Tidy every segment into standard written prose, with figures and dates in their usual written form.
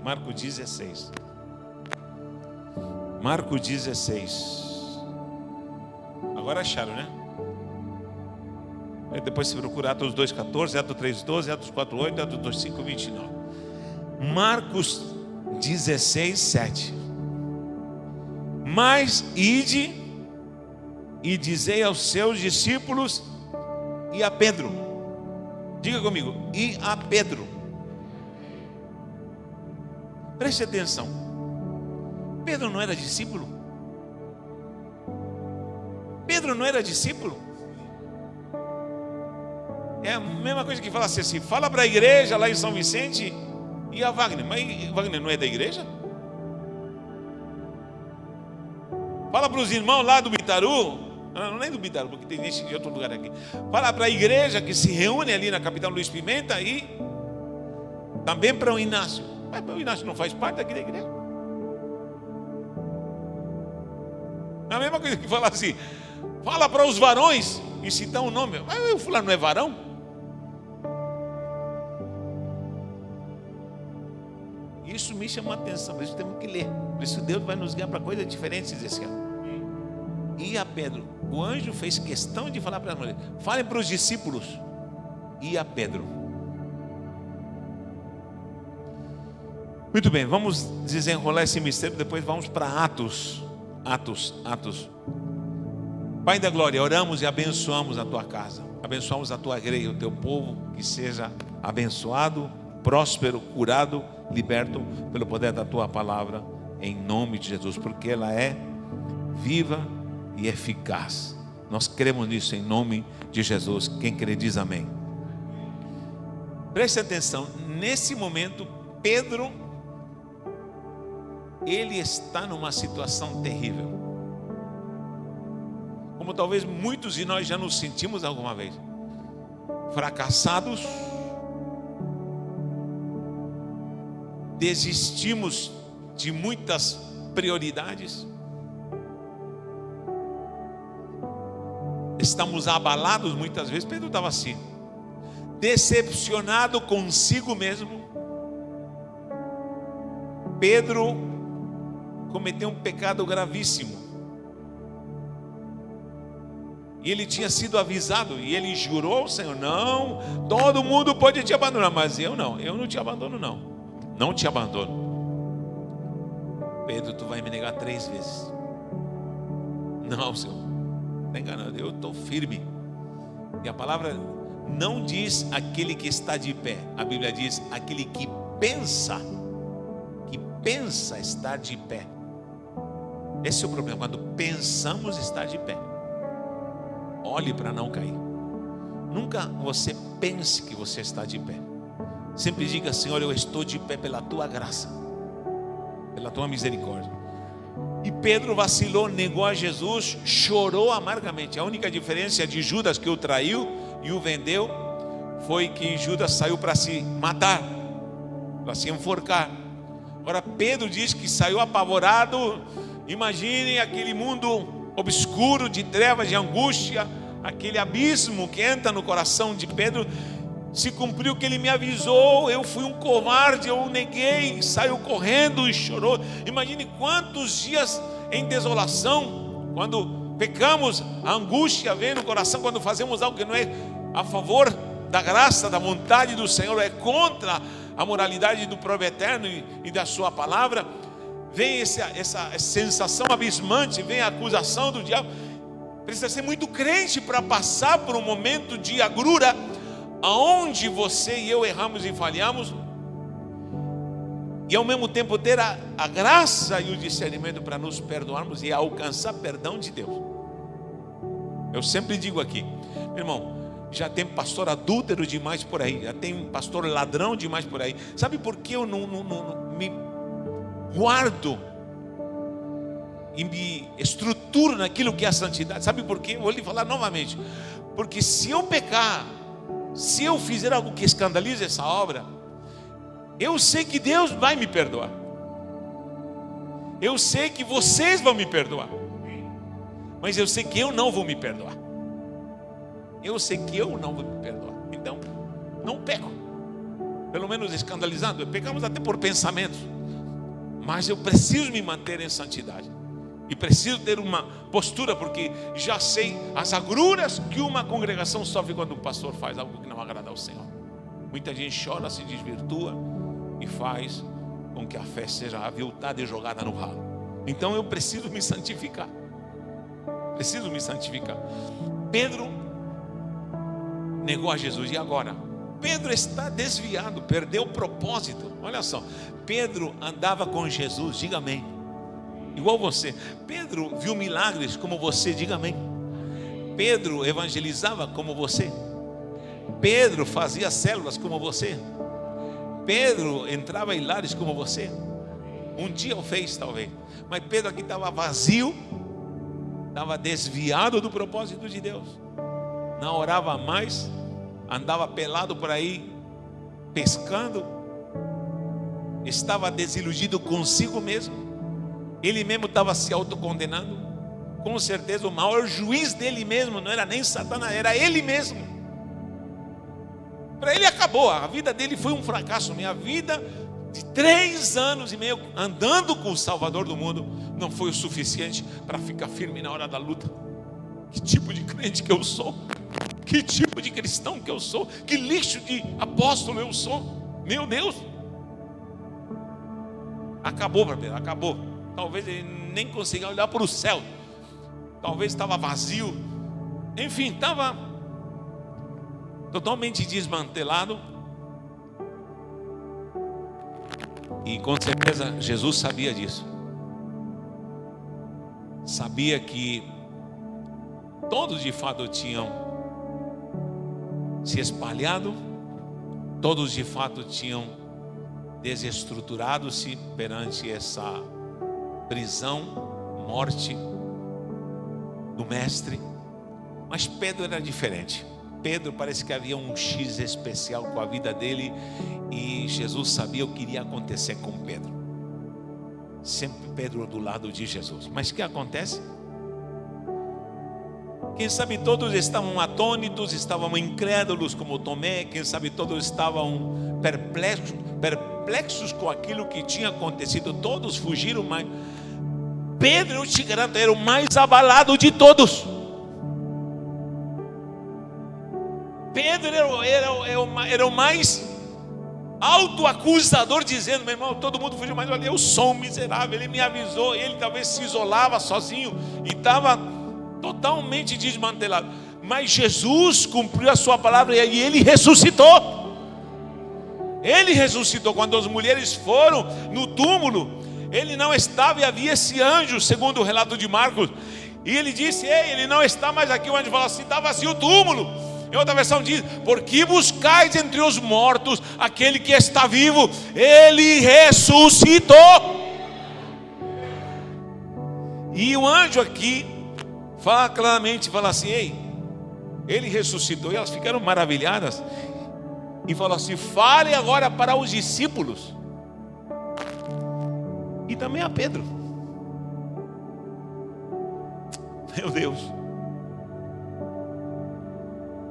Marcos 16. Marcos 16. Agora acharam, né? Aí depois você procura Atos 2,14, Atos 3,12, Atos 4,8, Atos 2,5, 29. Marcos 16, 7. Mas ide e dizei aos seus discípulos e a Pedro. Diga comigo, e a Pedro. Preste atenção. Pedro não era discípulo? Pedro não era discípulo? É a mesma coisa que fala assim, fala para a igreja lá em São Vicente e a Wagner. Mas Wagner não é da igreja? Fala para os irmãos lá do Bitaru. Não, nem do Bitaru, porque tem gente de outro lugar aqui. Fala para a igreja que se reúne ali na capital Luiz Pimenta e também para o Inácio. Mas o Inácio não faz parte daqui da igreja. É a mesma coisa que falar assim, fala para os varões e citar um nome. Mas o fulano não é varão? Isso me chama a atenção, por isso temos que ler. Por isso Deus vai nos guiar para coisas diferentes esse ano. E a Pedro, o anjo fez questão de falar para as mulheres, falem para os discípulos. E a Pedro. Muito bem, vamos desenrolar esse mistério, depois vamos para Atos. Atos. Pai da glória, oramos e abençoamos a tua casa, abençoamos a tua igreja, o teu povo, que seja abençoado, próspero, curado, liberto pelo poder da tua palavra, em nome de Jesus, porque ela é viva e eficaz. Nós cremos nisso em nome de Jesus. Quem crê diz amém. Preste atenção, nesse momento Pedro, ele está numa situação terrível, como talvez muitos de nós já nos sentimos alguma vez, fracassados, desistimos de muitas prioridades, estamos abalados muitas vezes. Pedro estava assim, decepcionado consigo mesmo. Pedro cometeu um pecado gravíssimo, e ele tinha sido avisado, e ele jurou ao Senhor, não, todo mundo pode te abandonar, mas eu não te abandono, não te abandono. Pedro, tu vai me negar 3 vezes. Não, Senhor, está enganado, eu estou firme. E a palavra não diz aquele que está de pé, a Bíblia diz aquele que pensa estar de pé. Esse é o problema, quando pensamos estar de pé. Olhe para não cair. Nunca você pense que você está de pé. Sempre diga, Senhor, eu estou de pé pela tua graça, pela tua misericórdia. E Pedro vacilou, negou a Jesus, chorou amargamente. A única diferença de Judas, que o traiu e o vendeu, foi que Judas saiu para se matar, para se enforcar. Agora Pedro diz que saiu apavorado. Imaginem aquele mundo obscuro, de trevas, de angústia, aquele abismo que entra no coração de Pedro. Se cumpriu o que ele me avisou, eu fui um covarde, eu neguei, saiu correndo e chorou. Imagine quantos dias em desolação, quando pecamos, a angústia vem no coração, quando fazemos algo que não é a favor da graça, da vontade do Senhor, é contra a moralidade do próprio Eterno e da sua palavra. Vem essa sensação abismante, vem a acusação do diabo. Precisa ser muito crente para passar por um momento de agrura, aonde você e eu erramos e falhamos, e ao mesmo tempo ter a graça e o discernimento para nos perdoarmos e alcançar perdão de Deus. Eu sempre digo aqui, meu irmão, já tem pastor adúltero demais por aí, já tem pastor ladrão demais por aí. Sabe por que eu não me guardo e me estruturo naquilo que é a santidade? Sabe por quê? Vou lhe falar novamente. Porque se eu pecar, se eu fizer algo que escandalize essa obra, eu sei que Deus vai me perdoar, eu sei que vocês vão me perdoar, mas eu sei que eu não vou me perdoar. Eu sei que eu não vou me perdoar. Então, não peco. Pelo menos escandalizando. Pecamos até por pensamentos. mas eu preciso me manter em santidade. E preciso ter uma postura, porque já sei as agruras que uma congregação sofre quando o pastor faz algo que não agrada ao Senhor. Muita gente chora, se desvirtua e faz com que a fé seja aviltada e jogada no ralo. Então eu preciso me santificar. Preciso me santificar. Pedro negou a Jesus. E agora? Pedro está desviado, perdeu o propósito. Olha só, Pedro andava com Jesus, diga amém. Igual você. Pedro viu milagres como você, diga amém. Pedro evangelizava como você. Pedro fazia células como você. Pedro entrava em lares como você. Um dia o fez talvez. Mas Pedro aqui estava vazio, estava desviado do propósito de Deus. Não orava mais, andava pelado por aí, pescando. Estava desiludido consigo mesmo. Ele mesmo estava se autocondenando. Com certeza o maior juiz dele mesmo não era nem Satanás, era ele mesmo. Para ele acabou, a vida dele foi um fracasso. Minha vida de 3 anos e meio andando com o Salvador do mundo não foi o suficiente para ficar firme na hora da luta. Que tipo de crente que eu sou? Que tipo de cristão que eu sou? Que lixo de apóstolo eu sou? Meu Deus! Acabou para Pedro, acabou. Talvez ele nem conseguia olhar para o céu. Talvez estava vazio. Enfim, estava totalmente desmantelado. E com certeza Jesus sabia disso. Sabia que todos de fato tinham se espalhado. Todos de fato tinham desestruturado-se perante essa prisão, morte do mestre. Mas Pedro era diferente. Pedro parece que havia um X especial com a vida dele, e Jesus sabia o que iria acontecer com Pedro. Sempre Pedro do lado de Jesus. Mas o que acontece? Quem sabe todos estavam atônitos, estavam incrédulos como Tomé. Quem sabe todos estavam perplexos com aquilo que tinha acontecido. Todos fugiram, mas Pedro, eu te garanto, era o mais abalado de todos. Pedro era o mais autoacusador, dizendo: meu irmão, todo mundo fugiu, mas olha, eu sou um miserável. Ele me avisou. Ele talvez se isolava sozinho e estava totalmente desmantelado. Mas Jesus cumpriu a sua palavra e ele ressuscitou. Ele ressuscitou. Quando as mulheres foram no túmulo, ele não estava, e havia esse anjo, segundo o relato de Marcos, e ele disse: ei, ele não está mais aqui. O anjo falou assim: está vazio o túmulo. Em outra versão diz: por que buscais entre os mortos aquele que está vivo? Ele ressuscitou. E o anjo aqui fala claramente, fala assim: ei, ele ressuscitou. E elas ficaram maravilhadas e falou assim: fale agora para os discípulos e também a Pedro. Meu Deus.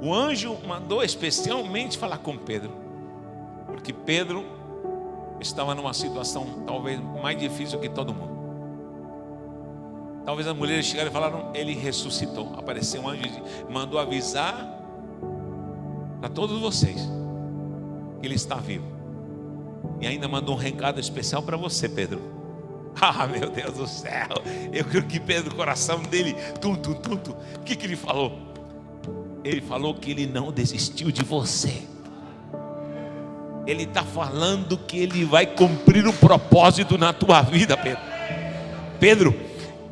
O anjo mandou especialmente falar com Pedro, porque Pedro estava numa situação talvez mais difícil que todo mundo. Talvez as mulheres chegaram e falaram: ele ressuscitou. Apareceu um anjo e mandou avisar para todos vocês que ele está vivo. E ainda mandou um recado especial para você, Pedro. Ah, meu Deus do céu. Eu creio que Pedro, o coração dele, o que ele falou? Ele falou que ele não desistiu de você. Ele está falando que ele vai cumprir o propósito na tua vida, Pedro. Pedro,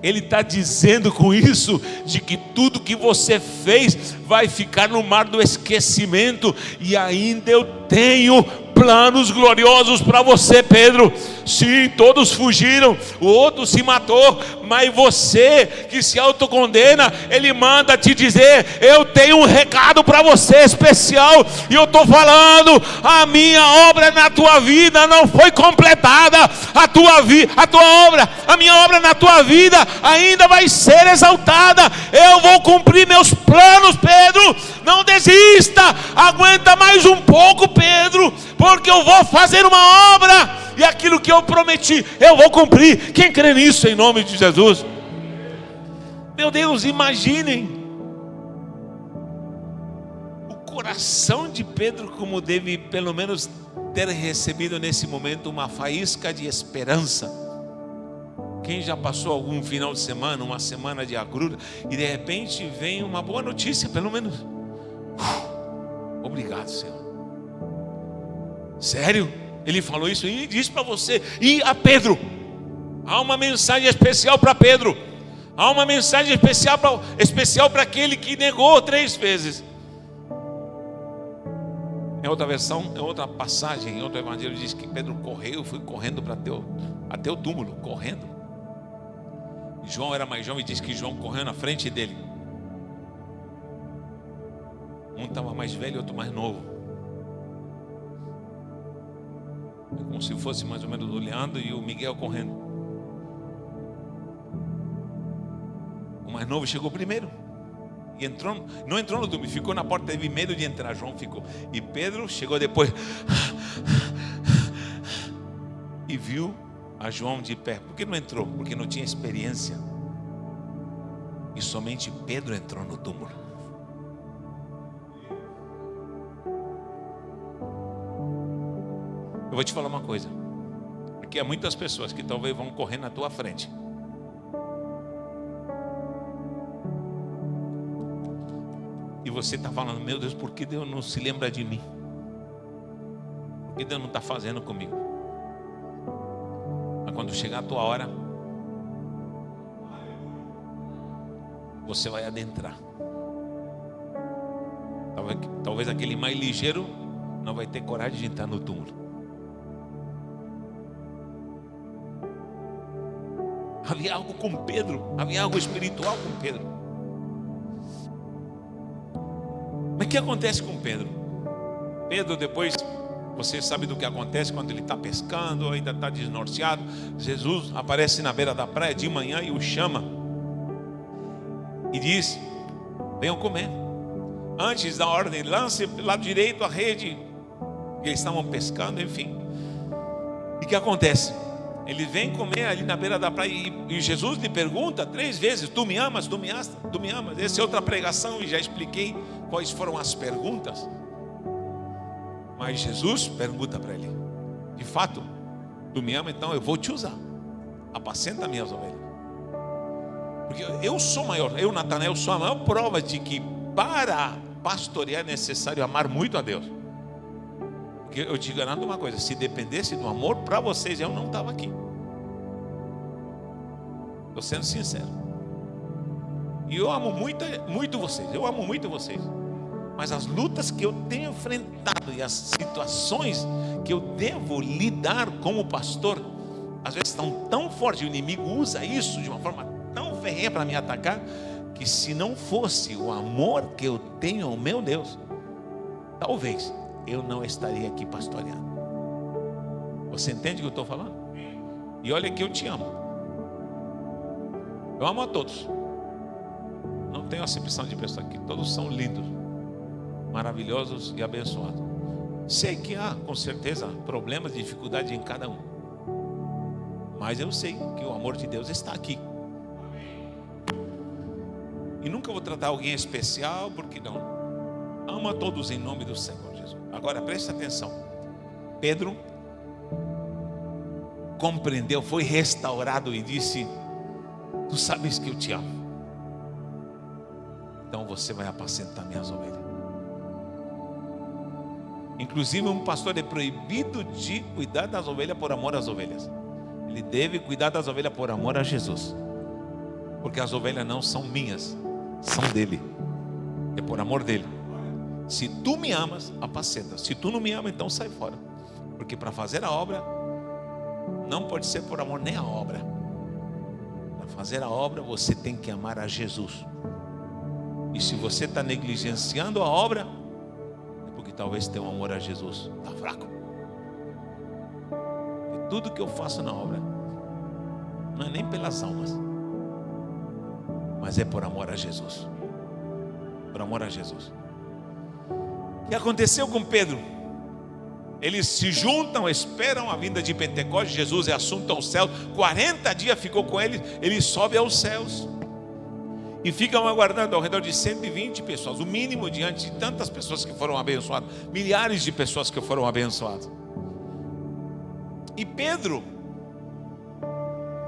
ele está dizendo com isso de que tudo que você fez vai ficar no mar do esquecimento, e ainda eu tenho planos gloriosos para você, Pedro. Sim, todos fugiram, o outro se matou, mas você que se autocondena, ele manda te dizer: eu tenho um recado para você especial, e eu estou falando, a minha obra na tua vida não foi completada. A tua obra, a minha obra na tua vida ainda vai ser exaltada. Eu vou cumprir meus planos, Pedro. Não desista, aguenta mais um pouco, Pedro, porque eu vou fazer uma obra e aquilo que eu prometi, eu vou cumprir. Quem crê nisso em nome de Jesus? Meu Deus, imaginem o coração de Pedro, como deve pelo menos ter recebido nesse momento uma faísca de esperança. Quem já passou algum final de semana, uma semana de agrura, e de repente vem uma boa notícia, pelo menos. Obrigado, Senhor. Sério? Ele falou isso e disse para você e a Pedro. Há uma mensagem especial para Pedro. Há uma mensagem especial para aquele que negou 3 vezes. Em outra versão, em outra passagem, em outro evangelho, diz que Pedro foi correndo até o túmulo, correndo. João era mais jovem e diz que João correu na frente dele. Um estava mais velho e outro mais novo. É como se fosse mais ou menos o Leandro e o Miguel correndo. O mais novo chegou primeiro e não entrou no túmulo, ficou na porta, teve medo de entrar. João ficou, e Pedro chegou depois e viu a João de pé. Por que não entrou? Porque não tinha experiência. E somente Pedro entrou no túmulo. Eu vou te falar uma coisa. Aqui há muitas pessoas que talvez vão correr na tua frente. E você está falando, meu Deus, por que Deus não se lembra de mim? Por que Deus não está fazendo comigo? Mas quando chegar a tua hora, você vai adentrar. Talvez aquele mais ligeiro não vai ter coragem de entrar no túmulo. Havia algo com Pedro, havia algo espiritual com Pedro. Mas o que acontece com Pedro? Pedro depois, você sabe do que acontece quando ele está pescando, ainda está desnorteado. Jesus aparece na beira da praia de manhã e o chama e diz: venham comer. Antes da ordem, lance lado direito a rede. Eles estavam pescando, enfim. E o que acontece? Ele vem comer ali na beira da praia e Jesus lhe pergunta 3 vezes: tu me amas? Tu me amas? Tu me amas? Essa é outra pregação e já expliquei quais foram as perguntas. Mas Jesus pergunta para ele: de fato, tu me amas? Então eu vou te usar. Apacenta minhas ovelhas. Porque eu sou maior, eu, Natanael, sou a maior prova de que para pastorear é necessário amar muito a Deus. Porque eu te garanto uma coisa: se dependesse do amor para vocês, eu não estava aqui. Estou sendo sincero. E eu amo muito vocês. Eu amo muito vocês. Mas as lutas que eu tenho enfrentado e as situações que eu devo lidar como pastor, às vezes estão tão fortes. O inimigo usa isso de uma forma tão ferrenha para me atacar, que se não fosse o amor que eu tenho ao meu Deus, talvez eu não estaria aqui pastoreando. Você entende o que eu estou falando? E olha que eu te amo. Eu amo a todos. Não tenho acepção de pessoa aqui. Todos são lindos, maravilhosos e abençoados. Sei que há, com certeza, problemas e dificuldades em cada um. Mas eu sei que o amor de Deus está aqui. E nunca vou tratar alguém especial, porque não. Amo a todos em nome do Senhor Jesus. Agora preste atenção. Pedro compreendeu, foi restaurado e disse: tu sabes que eu te amo. Então você vai apacentar minhas ovelhas. Inclusive um pastor é proibido de cuidar das ovelhas por amor às ovelhas. Ele deve cuidar das ovelhas por amor a Jesus. Porque as ovelhas não são minhas, são dele. É por amor dele. Se tu me amas, apacenta. Se tu não me amas, então sai fora. Porque para fazer a obra, não pode ser por amor nem a obra. Para fazer a obra, você tem que amar a Jesus. E se você está negligenciando a obra, é porque talvez teu amor a Jesus está fraco. E tudo que eu faço na obra não é nem pelas almas, mas é por amor a Jesus. Por amor a Jesus. O que aconteceu com Pedro? Eles se juntam, esperam a vinda de Pentecostes. Jesus é assunto aos céus. 40 dias ficou com eles. Ele sobe aos céus e ficam aguardando ao redor de 120 pessoas, o mínimo diante de tantas pessoas que foram abençoadas, milhares de pessoas que foram abençoadas. E Pedro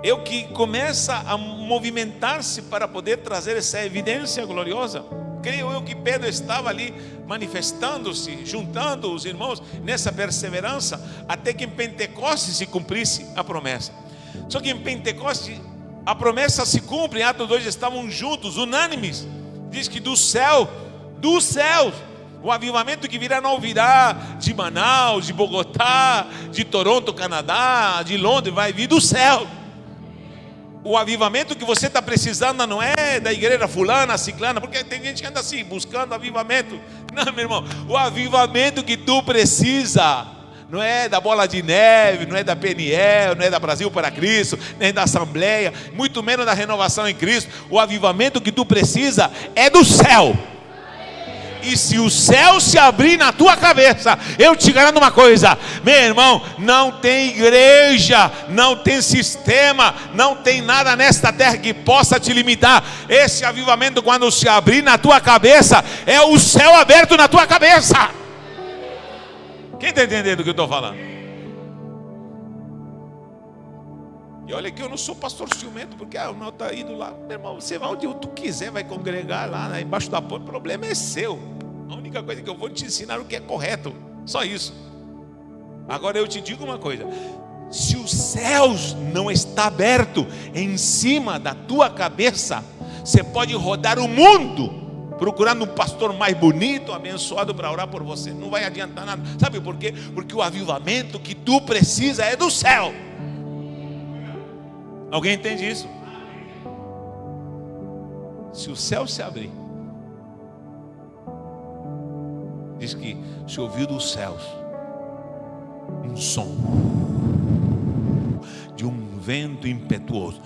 é o que começa a movimentar-se para poder trazer essa evidência gloriosa. Creio eu que Pedro estava ali manifestando-se, juntando os irmãos nessa perseverança, até que em Pentecostes se cumprisse a promessa. Só que em Pentecostes a promessa se cumpre. Em Atos 2 estavam juntos, unânimes. Diz que do céu, o avivamento que virá não virá de Manaus, de Bogotá, de Toronto, Canadá, de Londres, vai vir do céu. O avivamento que você está precisando não é da igreja fulana, ciclana, porque tem gente que anda assim, buscando avivamento. Não, meu irmão, o avivamento que tu precisa não é da Bola de Neve, não é da PNL, não é da Brasil para Cristo, nem da Assembleia, muito menos da Renovação em Cristo. O avivamento que tu precisa é do céu. E se o céu se abrir na tua cabeça, eu te garanto uma coisa, meu irmão, não tem igreja, não tem sistema, não tem nada nesta terra que possa te limitar. Esse avivamento, quando se abrir na tua cabeça, é o céu aberto na tua cabeça. Quem está entendendo o que eu estou falando? E olha que eu não sou pastor ciumento, porque o meu está indo lá. Meu irmão, você vai onde tu quiser, vai congregar lá, né, embaixo da ponte. O problema é seu. A única coisa que eu vou te ensinar é o que é correto. Só isso. Agora eu te digo uma coisa: se os céus não está aberto em cima da tua cabeça, você pode rodar o mundo procurando um pastor mais bonito, abençoado para orar por você. Não vai adiantar nada. Sabe por quê? Porque o avivamento que tu precisa é do céu. Alguém entende isso? Se o céu se abrir, diz que se ouviu dos céus um som de um vento impetuoso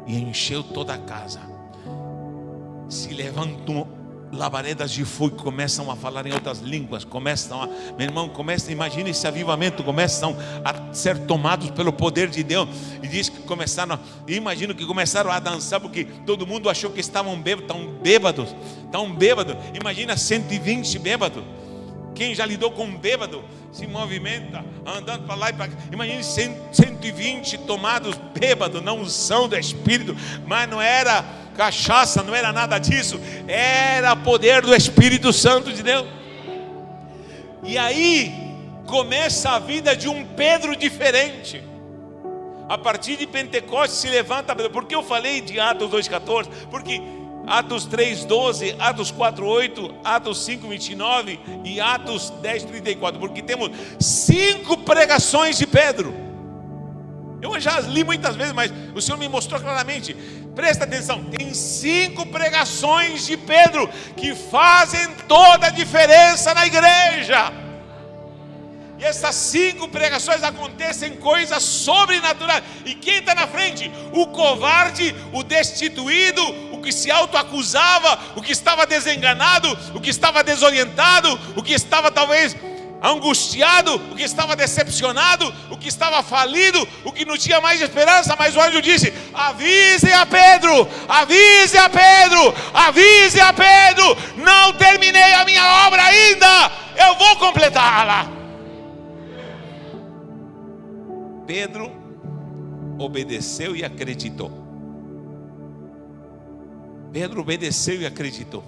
e encheu toda a casa. Se levantam labaredas de fogo, começam a falar em outras línguas, meu irmão, imagine esse avivamento, começam a ser tomados pelo poder de Deus. E diz que imagino que começaram a dançar, porque todo mundo achou que estavam bêbados, tão bêbados. Imagina 120 bêbados. Quem já lidou com um bêbado se movimenta, andando para lá e para cá. Imagine 120 tomados bêbados, na unção do Espírito. Mas não era cachaça, não era nada disso, era poder do Espírito Santo de Deus. E aí começa a vida de um Pedro diferente. A partir de Pentecostes se levanta. Por que eu falei de Atos 2,14? Porque Atos 3,12, Atos 4,8, Atos 5,29 e Atos 10,34, porque temos 5 pregações de Pedro. Eu já li muitas vezes, mas o Senhor me mostrou claramente. Presta atenção, tem 5 pregações de Pedro que fazem toda a diferença na igreja. E essas 5 pregações acontecem coisas sobrenaturais. E quem está na frente? O covarde, o destituído, o que se autoacusava, o que estava desenganado, o que estava desorientado, o que estava talvez angustiado, o que estava decepcionado, o que estava falido, o que não tinha mais esperança. Mas o anjo disse: avise a Pedro, avise a Pedro, avise a Pedro, não terminei a minha obra ainda, eu vou completá-la. Pedro obedeceu e acreditou. Pedro obedeceu e acreditou.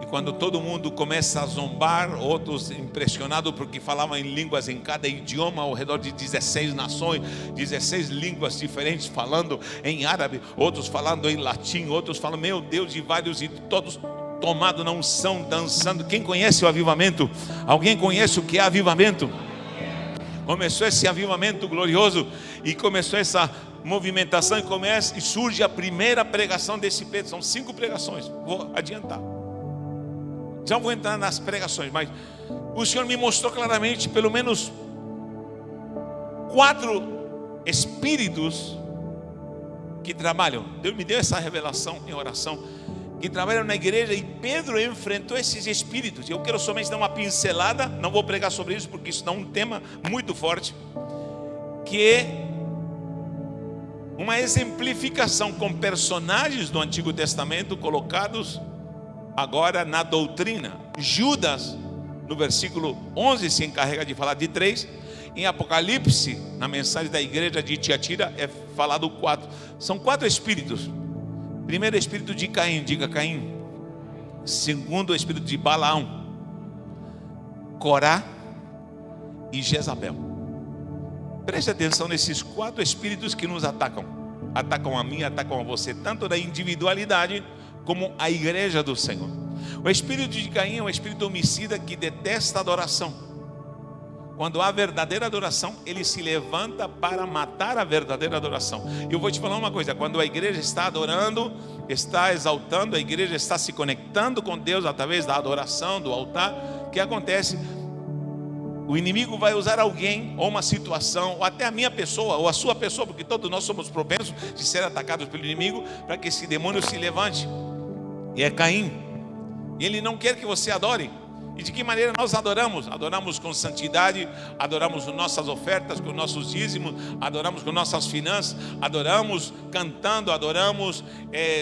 E quando todo mundo começa a zombar, outros impressionados porque falavam em línguas em cada idioma, ao redor de 16 nações, 16 línguas diferentes, falando em árabe, outros falando em latim, outros falando, meu Deus, de vários, e todos tomados na unção, dançando. Quem conhece o avivamento? Alguém conhece o que é avivamento? Começou esse avivamento glorioso e começou essa movimentação e surge a primeira pregação desse Pedro. São 5 pregações, vou adiantar. Já vou entrar nas pregações, mas o Senhor me mostrou claramente pelo menos 4 espíritos que trabalham. Deus me deu essa revelação em oração. que trabalham na igreja, e Pedro enfrentou esses espíritos. Eu quero somente dar uma pincelada, não vou pregar sobre isso porque isso dá um tema muito forte, que é uma exemplificação com personagens do Antigo Testamento colocados agora na doutrina. Judas, no versículo 11, se encarrega de falar de 3. Em Apocalipse, na mensagem da igreja de Tiatira, é falado 4. São 4 espíritos. Primeiro, espírito de Caim, diga Caim. Segundo, o espírito de Balaão, Corá e Jezabel. Preste atenção nesses 4 espíritos que nos atacam. Atacam a mim, atacam a você, tanto na individualidade como a igreja do Senhor. O espírito de Caim é um espírito homicida que detesta a adoração. Quando há verdadeira adoração, ele se levanta para matar a verdadeira adoração. Eu vou te falar uma coisa: quando a igreja está adorando, está exaltando, a igreja está se conectando com Deus através da adoração, do altar, o que acontece? O inimigo vai usar alguém, ou uma situação, ou até a minha pessoa, ou a sua pessoa, porque todos nós somos propensos de ser atacados pelo inimigo, para que esse demônio se levante. E é Caim. E ele não quer que você adore. E de que maneira nós adoramos? Adoramos com santidade, adoramos com nossas ofertas, com nossos dízimos, adoramos com nossas finanças, adoramos cantando, adoramos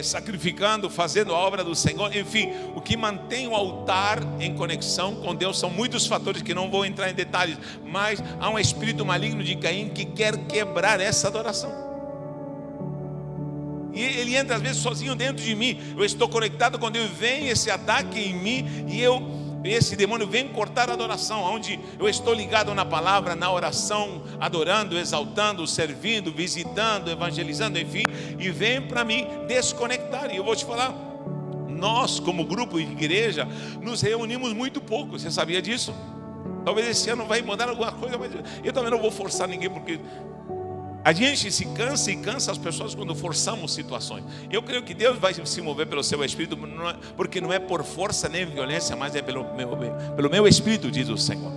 sacrificando, fazendo a obra do Senhor. Enfim, o que mantém o altar em conexão com Deus são muitos fatores que não vou entrar em detalhes, mas há um espírito maligno de Caim que quer quebrar essa adoração. E ele entra às vezes sozinho dentro de mim. Eu estou conectado com Deus, vem esse ataque em mim e esse demônio vem cortar a adoração, onde eu estou ligado na palavra, na oração, adorando, exaltando, servindo, visitando, evangelizando, enfim, e vem para mim desconectar. E eu vou te falar, nós como grupo de igreja nos reunimos muito pouco. Você sabia disso? Talvez esse ano vai mudar alguma coisa, mas eu também não vou forçar ninguém, porque a gente se cansa e cansa as pessoas quando forçamos situações. Eu creio que Deus vai se mover pelo seu Espírito, porque não é por força nem violência, mas é pelo meu Espírito, diz o Senhor.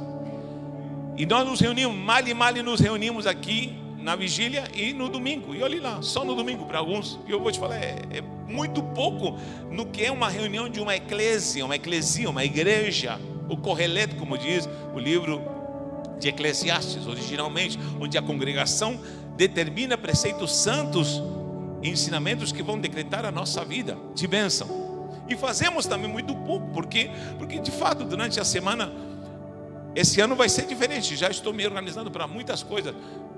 E nós nos reunimos, mal e mal nos reunimos aqui na vigília e no domingo. E olhe lá, só no domingo para alguns. E eu vou te falar, é muito pouco no que é uma reunião de uma eclésia, uma igreja. O correleto, como diz o livro de Eclesiastes, originalmente, onde a congregação determina preceitos santos e ensinamentos que vão decretar a nossa vida de bênção. E fazemos também muito pouco, porque de fato durante a semana, esse ano vai ser diferente. Já estou me organizando para muitas coisas.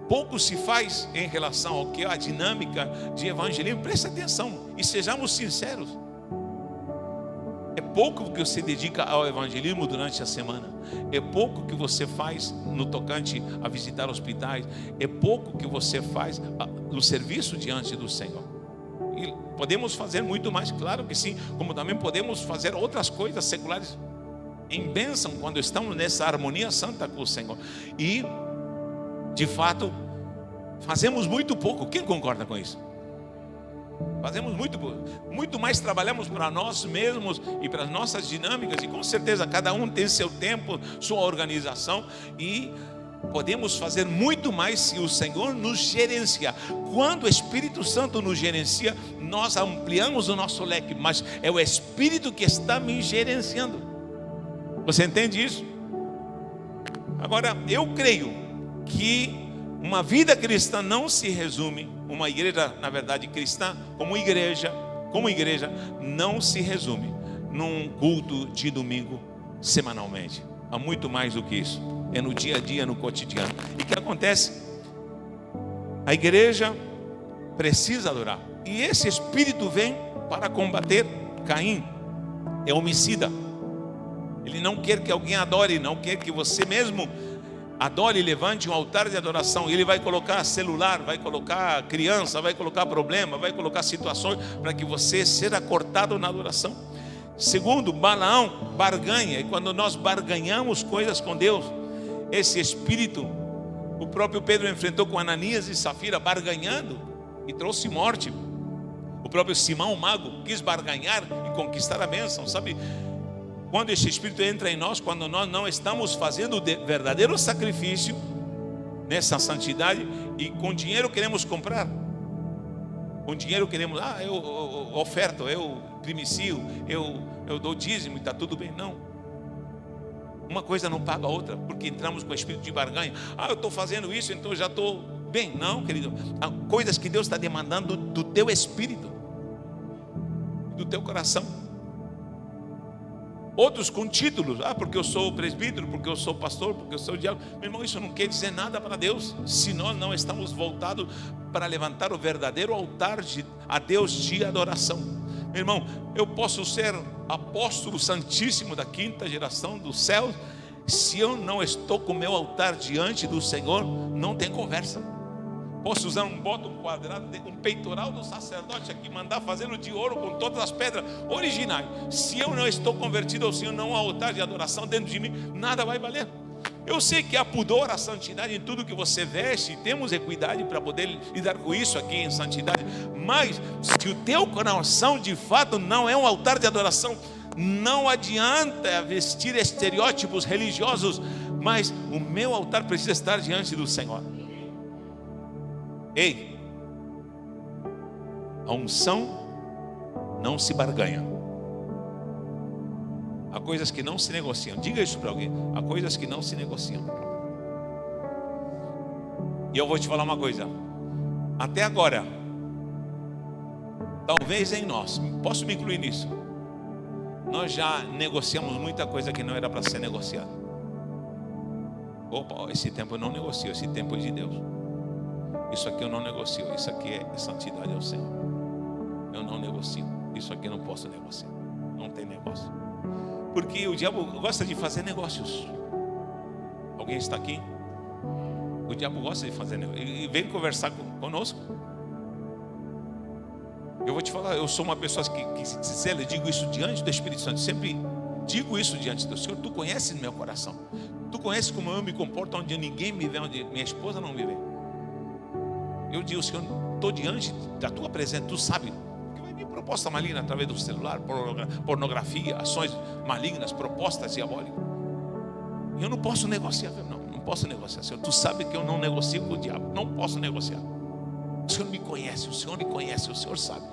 Pouco se faz em relação ao que é a dinâmica de evangelismo. Preste atenção e sejamos sinceros. É pouco que você dedica ao evangelismo durante a semana. É pouco que você faz no tocante a visitar hospitais. É pouco que você faz no serviço diante do Senhor. E podemos fazer muito mais, claro que sim. Como também podemos fazer outras coisas seculares em bênção, quando estamos nessa harmonia santa com o Senhor. E, de fato, fazemos muito pouco. Quem concorda com isso? Fazemos muito mais, trabalhamos para nós mesmos e para as nossas dinâmicas, e com certeza cada um tem seu tempo, sua organização, e podemos fazer muito mais se o Senhor nos gerenciar. Quando o Espírito Santo nos gerencia, nós ampliamos o nosso leque, mas é o Espírito que está me gerenciando. Você entende isso? Agora, eu creio que uma vida cristã não se resume, uma igreja, na verdade, cristã, como igreja, não se resume num culto de domingo semanalmente. Há muito mais do que isso. É no dia a dia, no cotidiano. E o que acontece? A igreja precisa adorar. E esse espírito vem para combater Caim. É homicida. Ele não quer que alguém adore, não quer que você mesmo adore e levante um altar de adoração. Ele vai colocar celular, vai colocar criança, vai colocar problema, vai colocar situações para que você seja cortado na adoração. Segundo, Balaão barganha. E quando nós barganhamos coisas com Deus, esse espírito, o próprio Pedro enfrentou com Ananias e Safira barganhando e trouxe morte. O próprio Simão, o mago, quis barganhar e conquistar a bênção. Sabe, quando esse espírito entra em nós, quando nós não estamos fazendo o verdadeiro sacrifício nessa santidade, e com dinheiro queremos comprar. Com dinheiro queremos, eu oferto, eu primicio, eu dou dízimo e está tudo bem. Não. Uma coisa não paga a outra, porque entramos com o espírito de barganha. Eu estou fazendo isso, então já estou bem. Não, querido. Há coisas que Deus está demandando do teu espírito, do teu coração. Outros com títulos, porque eu sou presbítero, porque eu sou pastor, porque eu sou diácono. Meu irmão, isso não quer dizer nada para Deus, se nós não estamos voltados para levantar o verdadeiro altar a Deus de adoração. Meu irmão, eu posso ser apóstolo santíssimo da 5ª geração do céu, se eu não estou com o meu altar diante do Senhor, não tem conversa. Posso usar um botão quadrado, um peitoral do sacerdote aqui, mandar fazê-lo de ouro com todas as pedras originais. Se eu não estou convertido ao Senhor, não há altar de adoração dentro de mim, nada vai valer. Eu sei que há pudor, a santidade em tudo que você veste, e temos equidade para poder lidar com isso aqui em santidade. Mas se o teu coração de fato não é um altar de adoração, não adianta vestir estereótipos religiosos, mas o meu altar precisa estar diante do Senhor. Ei, a unção não se barganha. Há coisas que não se negociam. Diga isso para alguém. Há coisas que não se negociam. E eu vou te falar uma coisa. Até agora, talvez em nós, posso me incluir nisso, nós já negociamos muita coisa que não era para ser negociada. Opa, esse tempo eu não negocio, esse tempo é de Deus. Isso aqui eu não negocio, isso aqui é santidade ao Senhor. Eu não negocio, isso aqui eu não posso negociar. Não tem negócio. Porque o diabo gosta de fazer negócios. Alguém está aqui? O diabo gosta de fazer negócios. E vem conversar conosco. Eu vou te falar, eu sou uma pessoa que se eu digo isso diante do Espírito Santo, sempre digo isso diante do Senhor. Tu conheces meu coração. Tu conheces como eu me comporto onde ninguém me vê, onde minha esposa não me vê. Eu digo, Senhor, estou diante da tua presença, tu sabe que vai vir proposta maligna através do celular, pornografia, ações malignas, propostas diabólicas. E eu não posso negociar, não posso negociar, Senhor. Tu sabe que eu não negocio com o diabo, não posso negociar. O Senhor me conhece, o Senhor me conhece, o Senhor sabe,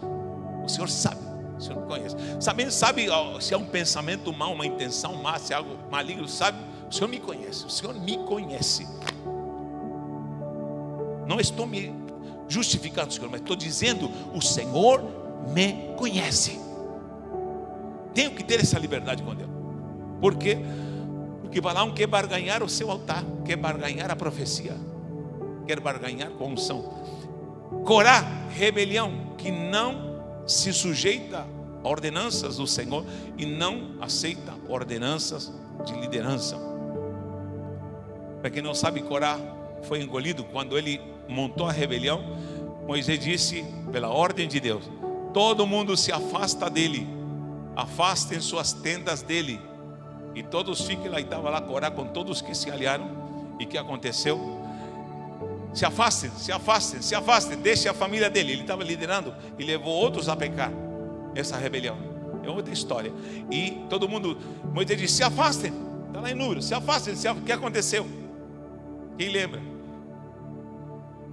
o Senhor sabe, o Senhor me conhece. Sabe se é um pensamento mau, uma intenção má, se é algo maligno, sabe? O Senhor me conhece, o Senhor me conhece. Não estou me justificando, Senhor, mas estou dizendo, o Senhor me conhece. Tenho que ter essa liberdade com Deus. Por quê? Porque Balaão quer barganhar o seu altar, quer barganhar a profecia, quer barganhar com a unção. Corá, rebelião, que não se sujeita a ordenanças do Senhor e não aceita ordenanças de liderança. Para quem não sabe, Corá foi engolido quando ele montou a rebelião. Moisés disse, pela ordem de Deus, todo mundo se afasta dele, afastem suas tendas dele, e todos fiquem lá. E estava lá Corá com todos que se aliaram. E o que aconteceu? Se afastem, se afastem, se afastem, deixe a família dele. Ele estava liderando e levou outros a pecar. Essa rebelião é outra história. E todo mundo, Moisés disse, se afastem, está lá em número, se afastem, o que aconteceu? Quem lembra?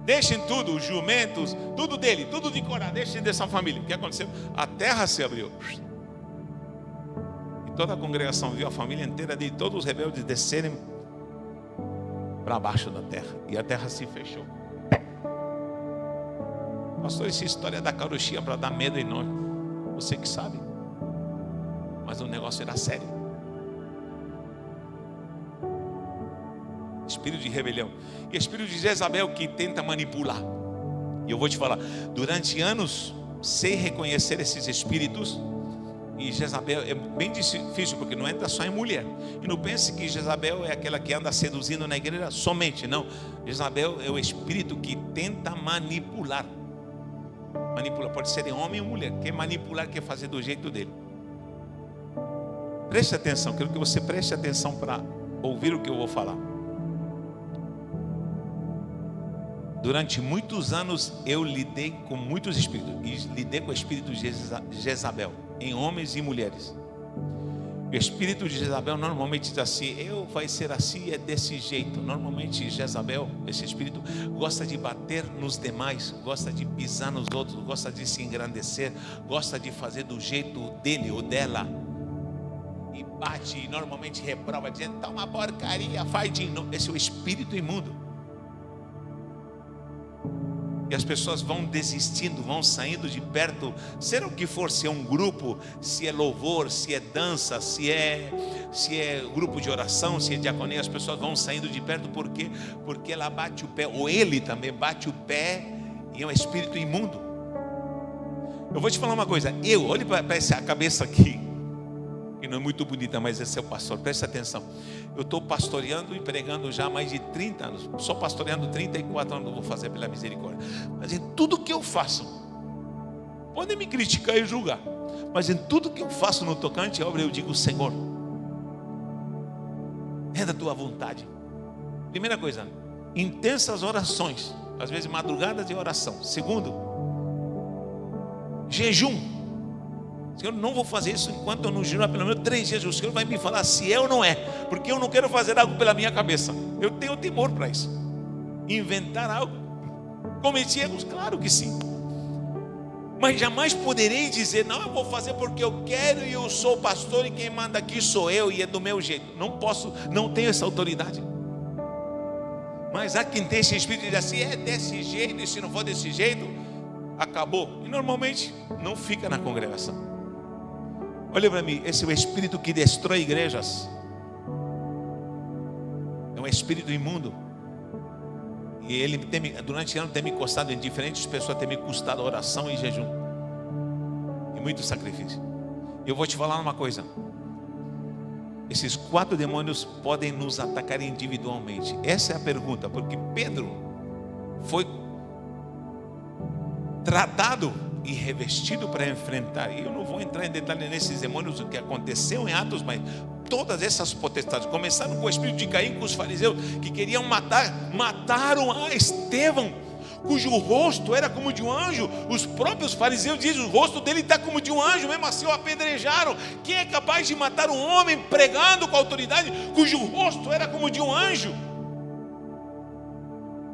Deixem tudo, os jumentos, tudo dele, tudo de Corá, deixem dessa família. O que aconteceu? A terra se abriu. E toda a congregação viu a família inteira de todos os rebeldes descerem para baixo da terra. E a terra se fechou. Pastor, essa história da carochinha para dar medo em nós. Você que sabe. Mas o negócio era sério. Espírito de rebelião. E espírito de Jezabel que tenta manipular. E eu vou te falar, durante anos, sem reconhecer esses espíritos, e Jezabel é bem difícil, porque não entra só em mulher. E não pense que Jezabel é aquela que anda seduzindo na igreja somente, não. Jezabel é o espírito que tenta manipular. Manipula, pode ser em homem ou mulher. Quer manipular, quer fazer do jeito dele. Preste atenção, quero que você preste atenção para ouvir o que eu vou falar. Durante muitos anos eu lidei com muitos espíritos. E lidei com o espírito de Jezabel, em homens e mulheres. O espírito de Jezabel normalmente diz assim: vai ser assim, é desse jeito. Normalmente Jezabel, esse espírito, gosta de bater nos demais, gosta de pisar nos outros, gosta de se engrandecer, gosta de fazer do jeito dele ou dela. E bate e normalmente reprova, dizendo: tá uma porcaria, faz de novo. Esse é o espírito imundo. E as pessoas vão desistindo, vão saindo de perto, seja o que for, se é um grupo, se é louvor, se é dança, se é grupo de oração, se é diaconia, as pessoas vão saindo de perto, porque ela bate o pé, ou ele também bate o pé, e é um espírito imundo. Eu vou te falar uma coisa, olhe para essa cabeça aqui, que não é muito bonita, mas esse é o pastor, preste atenção. Eu estou pastoreando e pregando já há mais de 30 anos. Só pastoreando 34 anos, eu vou fazer pela misericórdia. Mas em tudo que eu faço, podem me criticar e julgar, mas em tudo que eu faço no tocante à obra, eu digo: Senhor, é da tua vontade. Primeira coisa, intensas orações, às vezes madrugadas de oração. Segundo, jejum. Senhor, não vou fazer isso enquanto eu não jejuar pelo menos 3 dias. O Senhor vai me falar se é ou não é, porque eu não quero fazer algo pela minha cabeça. Eu tenho temor para isso. Inventar algo. Cometi erros? Claro que sim. Mas jamais poderei dizer: não, eu vou fazer porque eu quero e eu sou pastor e quem manda aqui sou eu e é do meu jeito. Não posso, não tenho essa autoridade. Mas há quem tem esse espírito de dizer assim: é desse jeito, e se não for desse jeito, acabou. E normalmente não fica na congregação. Olha para mim, esse é o espírito que destrói igrejas. É um espírito imundo. E ele durante anos tem me custado, em diferentes pessoas tem me custado oração e jejum. E muito sacrifício. Eu vou te falar uma coisa. Esses 4 demônios podem nos atacar individualmente. Essa é a pergunta, porque Pedro foi tratado e revestido para enfrentar. E eu não vou entrar em detalhe nesses demônios, o que aconteceu em Atos, mas todas essas potestades começaram com o espírito de Caim, com os fariseus que queriam mataram a Estevão, cujo rosto era como de um anjo. Os próprios fariseus dizem: o rosto dele está como de um anjo. Mesmo assim o apedrejaram. Quem é capaz de matar um homem pregando com autoridade, cujo rosto era como de um anjo?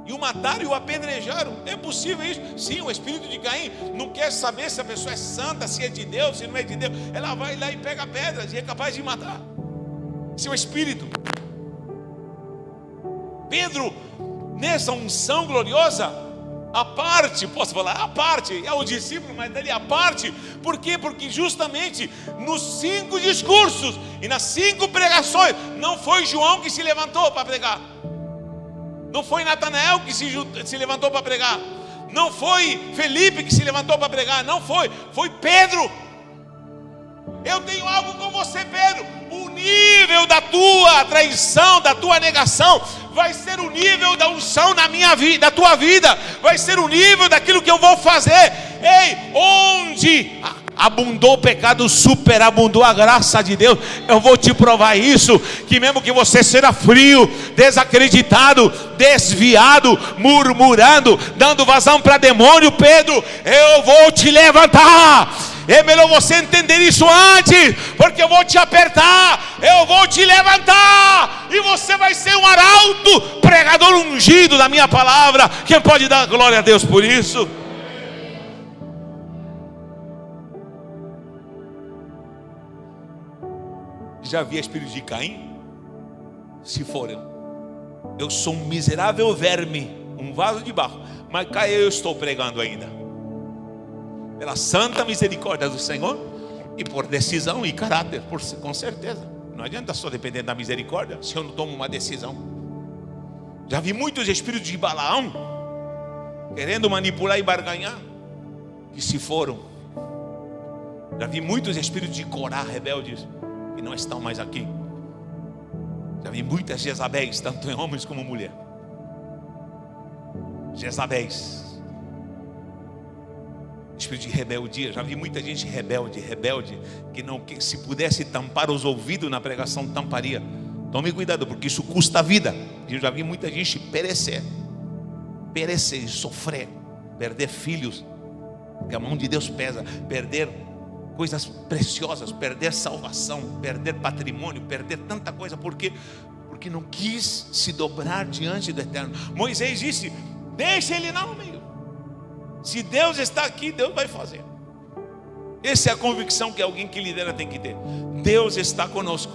E o mataram e o apedrejaram. É possível isso? Sim, o espírito de Caim não quer saber se a pessoa é santa, se é de Deus, se não é de Deus. Ela vai lá e pega pedras e é capaz de matar. Esse é o espírito. Pedro, nessa unção gloriosa, a parte, posso falar, a parte, é o discípulo, mas dele a parte. Por quê? Porque justamente nos 5 discursos e nas 5 pregações, não foi João que se levantou para pregar. Não foi Natanael que se levantou para pregar. Não foi Felipe que se levantou para pregar. Não foi, foi Pedro. Eu tenho algo com você, Pedro. O nível da tua traição, da tua negação, vai ser o nível da unção na minha vida, da tua vida. Vai ser o nível daquilo que eu vou fazer. Ei, onde abundou o pecado, superabundou a graça de Deus. Eu vou te provar isso, que mesmo que você seja frio, desacreditado, desviado, murmurando, dando vazão para demônio, Pedro, eu vou te levantar. É melhor você entender isso antes, porque eu vou te apertar, eu vou te levantar, e você vai ser um arauto, pregador ungido da minha palavra. Quem pode dar glória a Deus por isso? Já vi espírito de Caim? Se forem, eu sou um miserável verme, um vaso de barro, mas cá eu estou pregando ainda, pela santa misericórdia do Senhor, e por decisão e caráter, com certeza. Não adianta só depender da misericórdia se eu não tomo uma decisão. Já vi muitos espíritos de Balaão querendo manipular e barganhar, que se foram. Já vi muitos espíritos de Corá, rebeldes, que não estão mais aqui. Já vi muitas Jezabéis, tanto em homens como mulher. Jezabéis, espírito de rebeldia. Já vi muita gente rebelde, que se pudesse tampar os ouvidos na pregação, tamparia. Tome cuidado, porque isso custa a vida. Eu já vi muita gente perecer, sofrer, perder filhos, porque a mão de Deus pesa, perder coisas preciosas, perder salvação, perder patrimônio, perder tanta coisa, porque não quis se dobrar diante do Eterno. Moisés disse: deixa ele lá no meio. Se Deus está aqui, Deus vai fazer. Essa é a convicção que alguém que lidera tem que ter. Deus está conosco,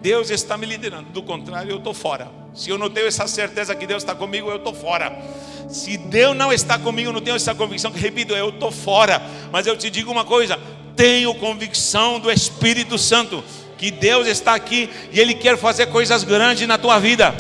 Deus está me liderando. Do contrário, eu estou fora. Se eu não tenho essa certeza que Deus está comigo, eu estou fora. Se Deus não está comigo, eu não tenho essa convicção, que repito, eu estou fora. Mas eu te digo uma coisa: tenho convicção do Espírito Santo, que Deus está aqui e Ele quer fazer coisas grandes na tua vida.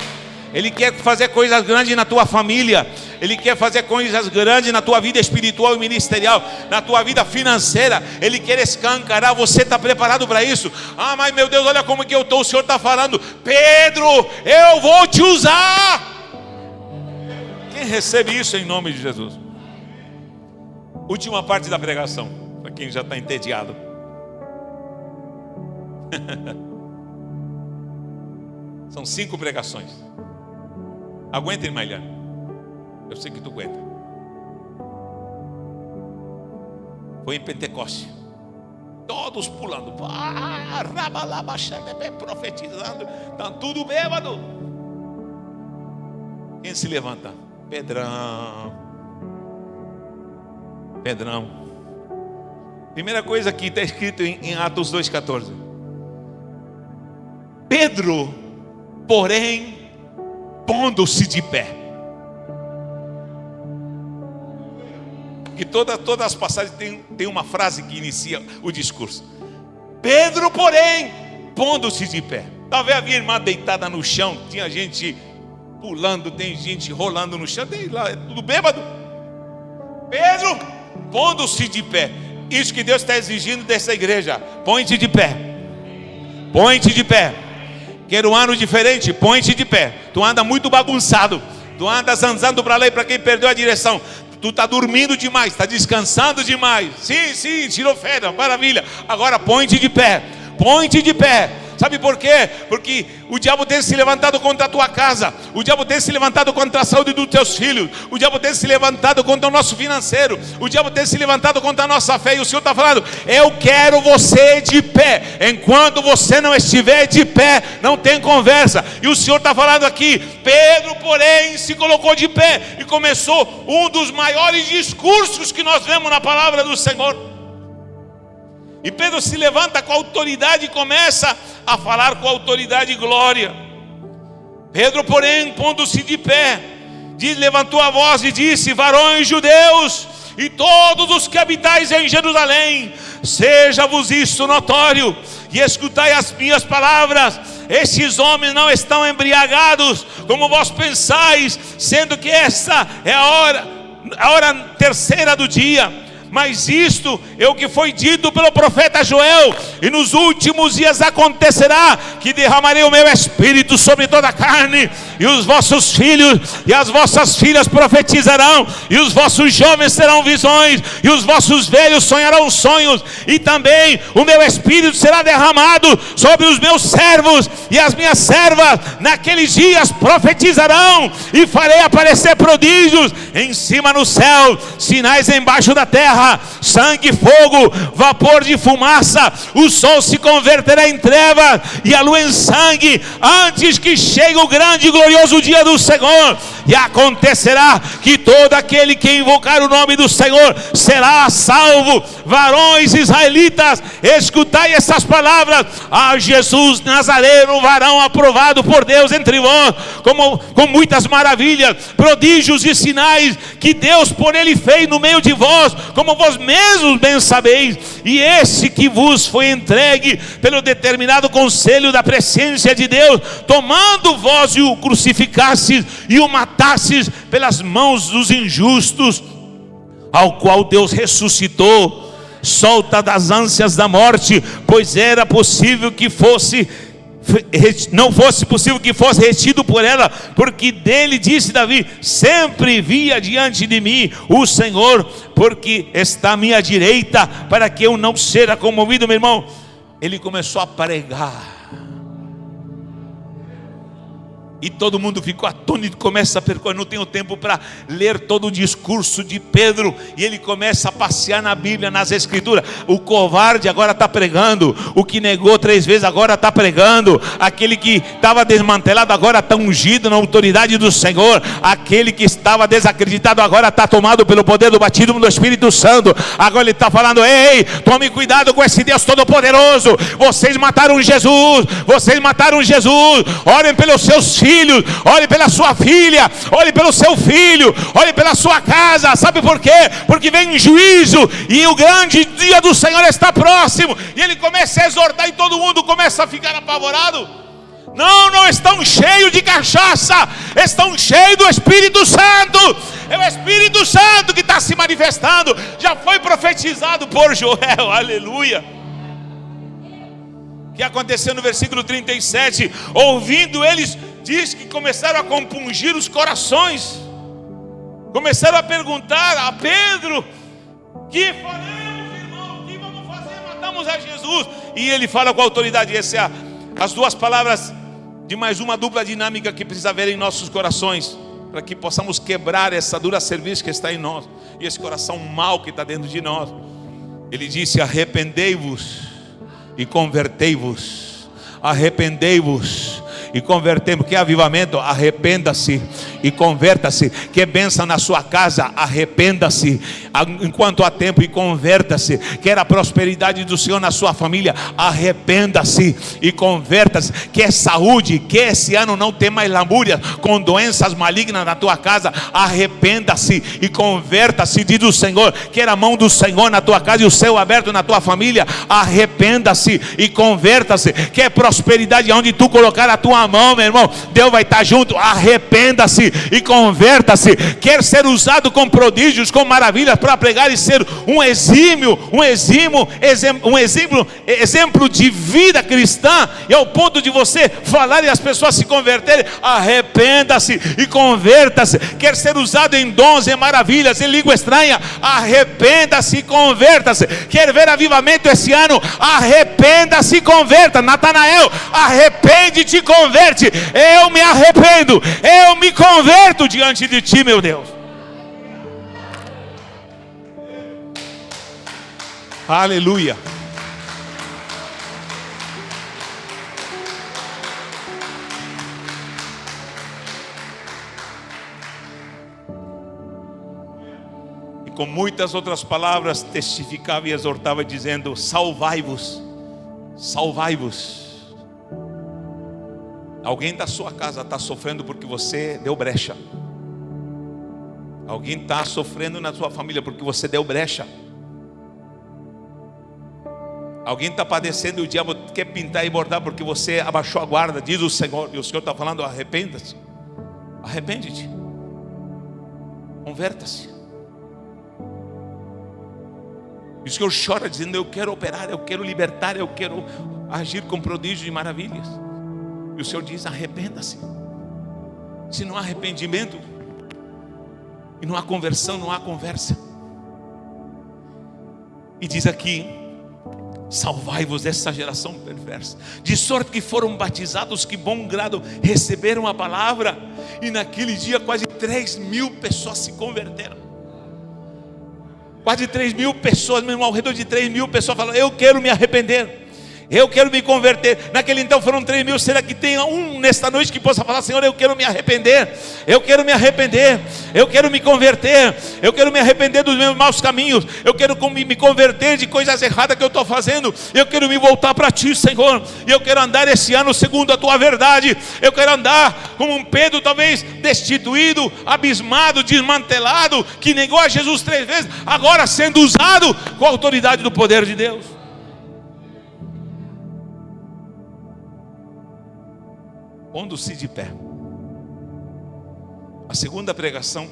Ele quer fazer coisas grandes na tua família. Ele quer fazer coisas grandes na tua vida espiritual e ministerial, na tua vida financeira. Ele quer escancarar. Você está preparado para isso? Ah, mas meu Deus, olha como que eu estou. O Senhor está falando: Pedro, eu vou te usar. Quem recebe isso em nome de Jesus? Última parte da pregação, para quem já está entediado. São 5 pregações. Aguenta, irmã Eliane. Eu sei que tu aguenta. Foi em Pentecoste. Todos pulando, profetizando. Estão tudo bêbado. Quem se levanta? Pedrão. Primeira coisa que está escrito em Atos 2,14. Pedro, porém, pondo-se de pé. Que todas as passagens tem uma frase que inicia o discurso. Pedro, porém, pondo-se de pé. Talvez havia irmã deitada no chão, tinha gente pulando, tem gente rolando no chão, tem lá, é tudo bêbado. Pedro, pondo-se de pé. Isso que Deus está exigindo dessa igreja. Põe-te de pé. Põe-te de pé. Quero um ano diferente, põe-te de pé. Tu anda muito bagunçado. Tu andas andando para lá e para quem perdeu a direção. Tu está dormindo demais, está descansando demais. Sim, tirou férias, maravilha. Agora põe-te de pé. Põe-te de pé. Sabe por quê? Porque o diabo tem se levantado contra a tua casa. O diabo tem se levantado contra a saúde dos teus filhos. O diabo tem se levantado contra o nosso financeiro. O diabo tem se levantado contra a nossa fé. E o Senhor está falando: eu quero você de pé. Enquanto você não estiver de pé, não tem conversa. E o Senhor está falando aqui: Pedro, porém, se colocou de pé e começou um dos maiores discursos que nós vemos na palavra do Senhor. E Pedro se levanta com autoridade e começa a falar com autoridade e glória. Pedro, porém, pondo-se de pé, levantou a voz e disse: varões judeus e todos os que habitais em Jerusalém, seja-vos isto notório, e escutai as minhas palavras. Estes homens não estão embriagados, como vós pensais, sendo que esta é a hora terceira do dia. Mas isto é o que foi dito pelo profeta Joel: e nos últimos dias acontecerá que derramarei o meu espírito sobre toda a carne, e os vossos filhos e as vossas filhas profetizarão, e os vossos jovens terão visões, e os vossos velhos sonharão sonhos, e também o meu espírito será derramado sobre os meus servos e as minhas servas. Naqueles dias profetizarão, e farei aparecer prodígios em cima no céu, sinais embaixo da terra, sangue, fogo, vapor de fumaça. O sol se converterá em trevas e a lua em sangue, antes que chegue o grande e glorioso dia do Senhor. E acontecerá que todo aquele que invocar o nome do Senhor será salvo. Varões israelitas, escutai essas palavras: a Jesus Nazareno, varão aprovado por Deus entre vós, com muitas maravilhas, prodígios e sinais que Deus por ele fez no meio de vós, como vós mesmos bem sabeis. E esse que vos foi entregue pelo determinado conselho da presciência de Deus, tomando vós e o crucificastes e o matastes pelas mãos dos injustos, ao qual Deus ressuscitou, solta das ânsias da morte, pois era possível que não fosse possível que fosse retido por ela, porque dele disse Davi: sempre via diante de mim o Senhor, porque está à minha direita, para que eu não seja comovido. Meu irmão, ele começou a pregar. E todo mundo ficou atônito, começa a percorrer. Não tenho tempo para ler todo o discurso de Pedro. E ele começa a passear na Bíblia, nas Escrituras. O covarde agora está pregando. O que negou 3 vezes agora está pregando. Aquele que estava desmantelado agora está ungido na autoridade do Senhor. Aquele que estava desacreditado agora está tomado pelo poder do batismo do Espírito Santo. Agora ele está falando: ei, tome cuidado com esse Deus Todo-Poderoso. Vocês mataram Jesus. Vocês mataram Jesus. Orem pelos seus filhos. Olhe pela sua filha, olhe pelo seu filho, olhe pela sua casa. Sabe por quê? Porque vem juízo e o grande dia do Senhor está próximo. E ele começa a exortar e todo mundo começa a ficar apavorado. Não estão cheios de cachaça, estão cheios do Espírito Santo. É o Espírito Santo que está se manifestando. Já foi profetizado por Joel, aleluia. O que aconteceu no versículo 37? Ouvindo eles, diz que começaram a compungir os corações. Começaram a perguntar a Pedro: que faremos, irmão? O que vamos fazer? Matamos a Jesus. E ele fala com autoridade. Essas são as 2 palavras de mais uma dupla dinâmica que precisa haver em nossos corações, para que possamos quebrar essa dura cerviz que está em nós, e esse coração mau que está dentro de nós. Ele disse: arrependei-vos e convertei-vos. Arrependei-vos e convertemos. Que avivamento? Arrependa-se e converta-se. Que bênção na sua casa? Arrependa-se enquanto há tempo e converta-se. Quer a prosperidade do Senhor na sua família? Arrependa-se e converta-se. Quer saúde? Que esse ano não tem mais lamúria com doenças malignas na tua casa? Arrependa-se e converta-se, diz o Senhor. Quer a mão do Senhor na tua casa e o céu aberto na tua família? Arrependa-se e converta-se. Quer prosperidade onde tu colocar a tua mão, meu irmão? Deus vai estar junto. Arrependa-se e converta-se. Quer ser usado com prodígios, com maravilhas para pregar e ser um exemplo de vida cristã, e ao ponto de você falar e as pessoas se converterem? Arrependa-se e converta-se. Quer ser usado em dons, em maravilhas, em língua estranha? Arrependa-se e converta-se. Quer ver avivamento esse ano? Arrependa-se e converta. Natanael, arrepende-te e converte. Eu me arrependo, eu me converto diante de ti, meu Deus. Aleluia. E com muitas outras palavras testificava e exortava, dizendo: salvai-vos, salvai-vos. Alguém da sua casa está sofrendo porque você deu brecha. Alguém está sofrendo na sua família porque você deu brecha. Alguém está padecendo e o diabo quer pintar e bordar porque você abaixou a guarda, diz o Senhor. E o Senhor está falando: arrependa-se, arrepende-te, converta-se. E o Senhor chora dizendo: eu quero operar, eu quero libertar, eu quero agir com prodígios e maravilhas. E o Senhor diz: arrependa-se. Se não há arrependimento e não há conversão, não há conversa. E diz aqui: salvai-vos dessa geração perversa, de sorte que foram batizados que bom grado receberam a palavra. E naquele dia quase 3.000 pessoas se converteram. Quase 3.000 pessoas, meu irmão, ao redor de 3.000 pessoas falaram: eu quero me arrepender, eu quero me converter. Naquele então foram 3.000. Será que tem um nesta noite que possa falar: Senhor, eu quero me arrepender, eu quero me arrepender, eu quero me converter, eu quero me arrepender dos meus maus caminhos, eu quero me converter de coisas erradas que eu estou fazendo, eu quero me voltar para Ti, Senhor, e eu quero andar esse ano segundo a Tua verdade. Eu quero andar como um Pedro, talvez destituído, abismado, desmantelado, que negou a Jesus 3 vezes, agora sendo usado com a autoridade do poder de Deus. Pondo-se de pé. A segunda pregação,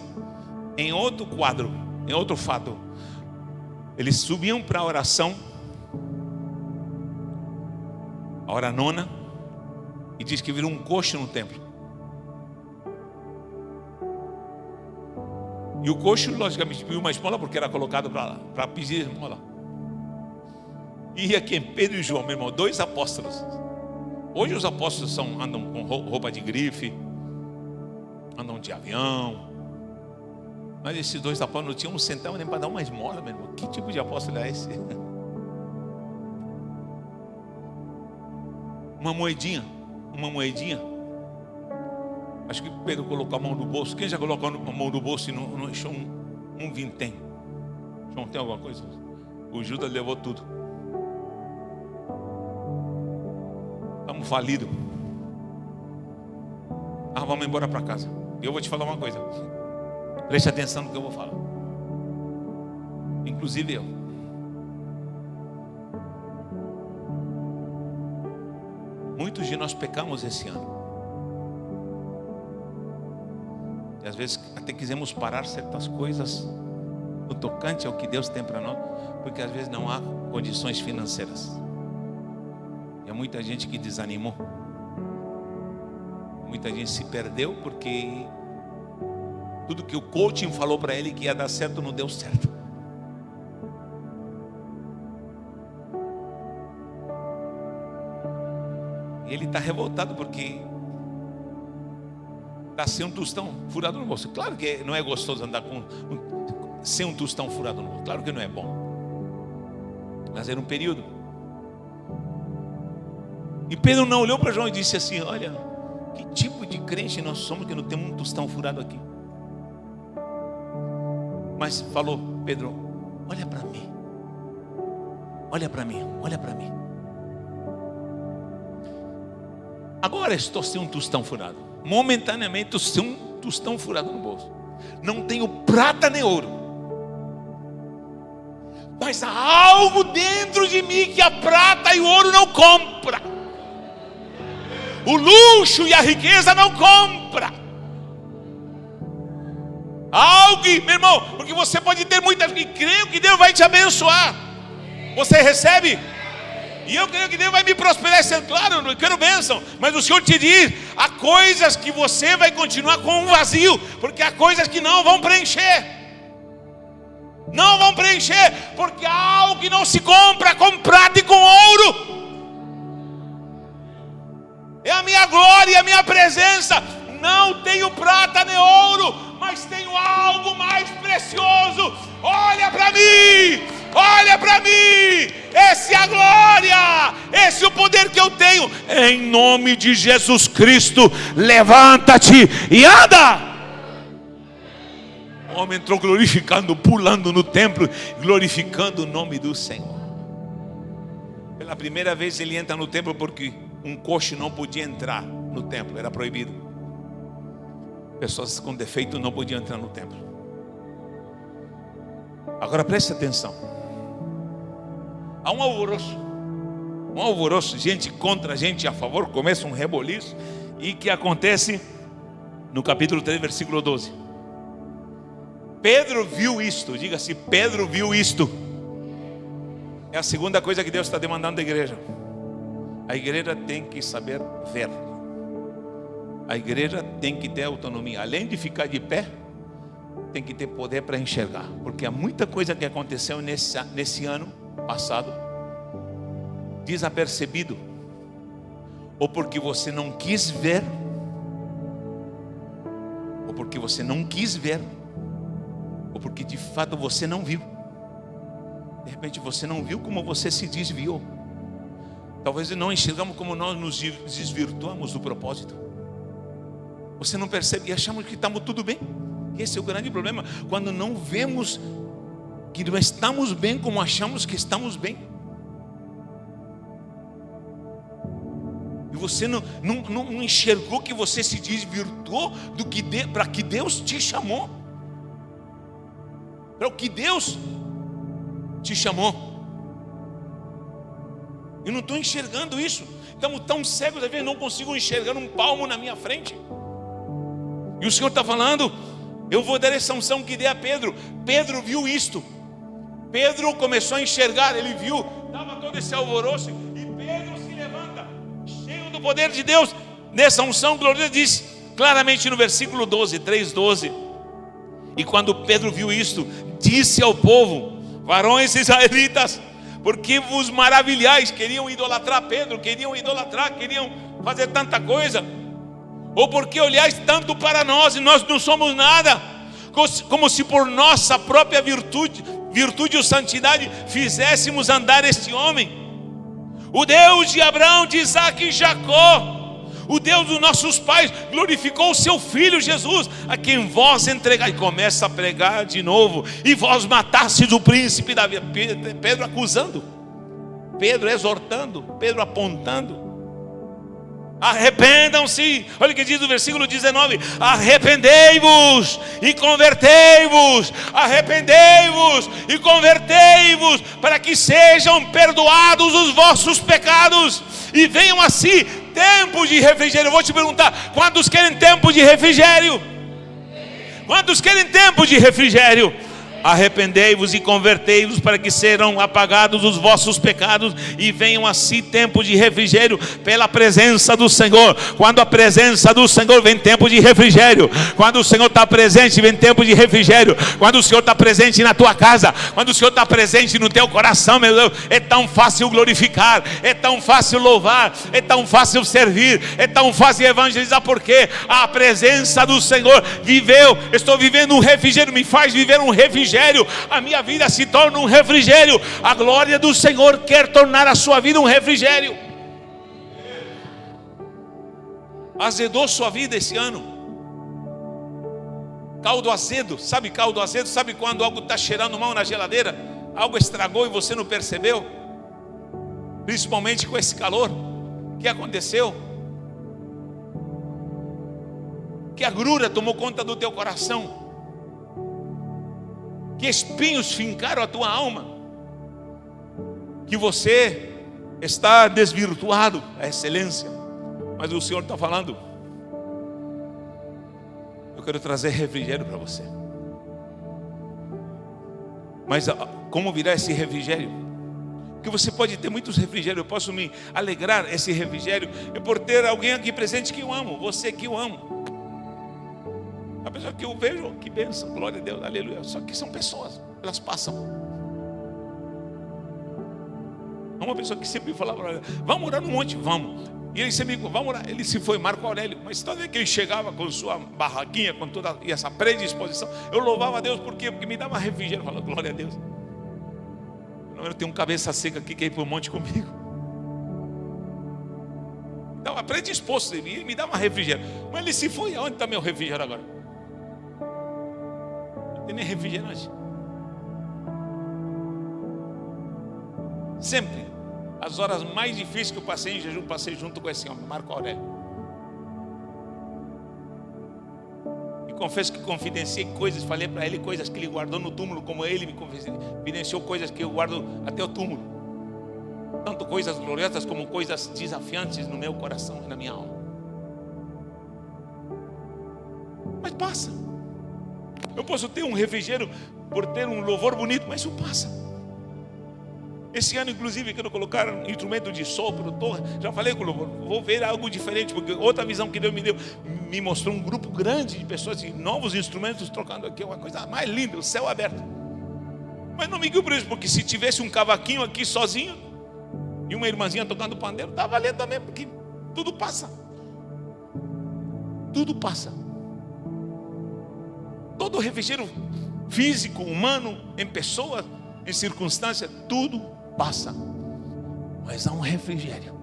em outro quadro, em outro fato, eles subiam para a oração, a hora nona, e diz que virou um coxo no templo. E o coxo, logicamente, pediu uma esmola porque era colocado para pedir esmola. E ia quem? Pedro e João, meu irmão, 2 apóstolos. Hoje os apóstolos andam com roupa de grife, andam de avião. Mas esses dois apóstolos não tinham um centavo nem para dar uma esmola, meu irmão. Que tipo de apóstolo é esse? Uma moedinha. Acho que Pedro colocou a mão no bolso. Quem já colocou a mão no bolso e não achou um vintém? João, tem alguma coisa? O Judas levou tudo. Estamos falidos. Vamos embora para casa. Eu vou te falar uma coisa. Preste atenção no que eu vou falar. Inclusive eu. Muitos de nós pecamos esse ano. E às vezes até quisemos parar certas coisas no tocante ao que Deus tem para nós, porque às vezes não há condições financeiras. E há muita gente que desanimou. Muita gente se perdeu porque tudo que o coaching falou para ele que ia dar certo não deu certo. E ele está revoltado porque está sem um tostão furado no bolso. Claro que não é gostoso andar sem um tostão furado no bolso. Claro que não é bom. Mas era um período. E Pedro não olhou para João e disse assim: olha, que tipo de crente nós somos que não temos um tostão furado aqui? Mas falou: Pedro, olha para mim. Olha para mim, olha para mim. Agora estou sem um tostão furado. Momentaneamente estou sem um tostão furado no bolso. Não tenho prata nem ouro. Mas há algo dentro de mim que a prata e o ouro não compra. O luxo e a riqueza não compra. Algo, meu irmão, porque você pode ter muitas, e creio que Deus vai te abençoar. Você recebe? E eu creio que Deus vai me prosperar. Claro, eu não quero bênção, mas o Senhor te diz: há coisas que você vai continuar com um vazio, porque há coisas que não vão preencher. Não vão preencher, porque há algo que não se compra com prata e com ouro. É a minha glória, a minha presença. Não tenho prata nem ouro, mas tenho algo mais precioso. Olha para mim, olha para mim. Essa é a glória, esse é o poder que eu tenho. Em nome de Jesus Cristo, levanta-te e anda. O homem entrou glorificando, pulando no templo, glorificando o nome do Senhor. Pela primeira vez ele entra no templo porque um coxo não podia entrar no templo, era proibido. Pessoas com defeito não podiam entrar no templo. Agora preste atenção. Há um alvoroço, gente contra gente, a favor, começa um reboliço. E que acontece no capítulo 3, versículo 12. Pedro viu isto, diga-se, Pedro viu isto. É a segunda coisa que Deus está demandando da igreja. A igreja tem que saber ver. A igreja tem que ter autonomia. Além de ficar de pé, tem que ter poder para enxergar. Porque há muita coisa que aconteceu nesse ano passado desapercebido, ou porque você não quis ver, ou porque você não quis ver, ou porque de fato você não viu. De repente você não viu como você se desviou. Talvez não enxergamos como nós nos desvirtuamos do propósito. Você não percebe e achamos que estamos tudo bem. Esse é o grande problema, quando não vemos que não estamos bem como achamos que estamos bem. E você não enxergou que você se desvirtuou do que para que Deus te chamou. Para o que Deus te chamou. Eu não estou enxergando isso. Estamos tão cegos, às vezes não consigo enxergar um palmo na minha frente. E o Senhor está falando: eu vou dar essa unção que dei a Pedro. Pedro viu isto. Pedro começou a enxergar, ele viu, estava todo esse alvoroço, e Pedro se levanta, cheio do poder de Deus. Nessa unção gloriosa diz claramente no versículo 12, 3:12. E quando Pedro viu isto, disse ao povo: varões israelitas, por que vos maravilhais? Queriam idolatrar Pedro, queriam idolatrar, queriam fazer tanta coisa. Ou porque olhais tanto para nós e nós não somos nada? Como se por nossa própria virtude ou santidade fizéssemos andar este homem. O Deus de Abraão, de Isaque e Jacó, o Deus dos nossos pais, glorificou o seu Filho Jesus, a quem vós entregais. E começa a pregar de novo. E vós matastes o príncipe da vida. Pedro acusando, Pedro exortando, Pedro apontando. Arrependam-se. Olha o que diz o versículo 19: arrependei-vos e convertei-vos. Arrependei-vos e convertei-vos, para que sejam perdoados os vossos pecados e venham assim tempos de refrigério. Eu vou te perguntar: quantos querem tempo de refrigério? Quantos querem tempo de refrigério? Arrependei-vos e convertei-vos, para que serão apagados os vossos pecados e venham assim tempo de refrigério pela presença do Senhor. Quando a presença do Senhor vem tempo de refrigério. Quando o Senhor está presente, vem tempo de refrigério. Quando o Senhor está presente na tua casa, quando o Senhor está presente no teu coração, meu Deus, é tão fácil glorificar, é tão fácil louvar, é tão fácil servir, é tão fácil evangelizar, porque a presença do Senhor estou vivendo um refrigério, me faz viver um refrigério. A minha vida se torna um refrigério. A glória do Senhor quer tornar a sua vida um refrigério. Azedou sua vida esse ano? Caldo azedo, sabe caldo azedo? Sabe quando algo está cheirando mal na geladeira? Algo estragou e você não percebeu? Principalmente com esse calor. O que aconteceu? Que agrura tomou conta do teu coração. Que espinhos fincaram a tua alma, que você está desvirtuado a excelência. Mas o Senhor está falando: eu quero trazer refrigério para você. Mas como virá esse refrigério? Porque você pode ter muitos refrigérios. Eu posso me alegrar esse refrigério é por ter alguém aqui presente que eu amo, você que eu amo. A pessoa que eu vejo, que bênção, glória a Deus, aleluia. Só que são pessoas, elas passam. Uma pessoa que sempre falava: vamos orar no monte, vamos. E ele sempre, vamos orar. Ele se foi, Marco Aurélio. Mas toda vez que ele chegava com sua barraquinha, com toda essa predisposição, eu louvava a Deus, porque me dava refrigério. Eu falava: glória a Deus. Eu tenho um cabeça seca aqui que ia para o monte comigo. Estava predisposto, ele me dava refrigério. Mas ele se foi, aonde está meu refrigério agora? Não tem nem refrigerante. Sempre, as horas mais difíceis que eu passei em jejum, passei junto com esse homem, Marco Aurélio. E confesso que confidenciei coisas, falei para ele coisas que ele guardou no túmulo, como ele me confidenciou coisas que eu guardo até o túmulo. Tanto coisas gloriosas como coisas desafiantes no meu coração e na minha alma. Mas passa. Eu posso ter um refrigério por ter um louvor bonito, mas isso passa. Esse ano, inclusive, quero colocar um instrumento de sopro, já falei com o louvor, vou ver algo diferente, porque outra visão que Deus me deu, me mostrou um grupo grande de pessoas, e novos instrumentos trocando aqui, uma coisa mais linda, o céu aberto. Mas não me guio por isso, porque se tivesse um cavaquinho aqui sozinho, e uma irmãzinha tocando pandeiro, estava valendo também, porque tudo passa. Tudo passa. Todo refrigério físico, humano, em pessoas, em circunstâncias, tudo passa. Mas há um refrigério.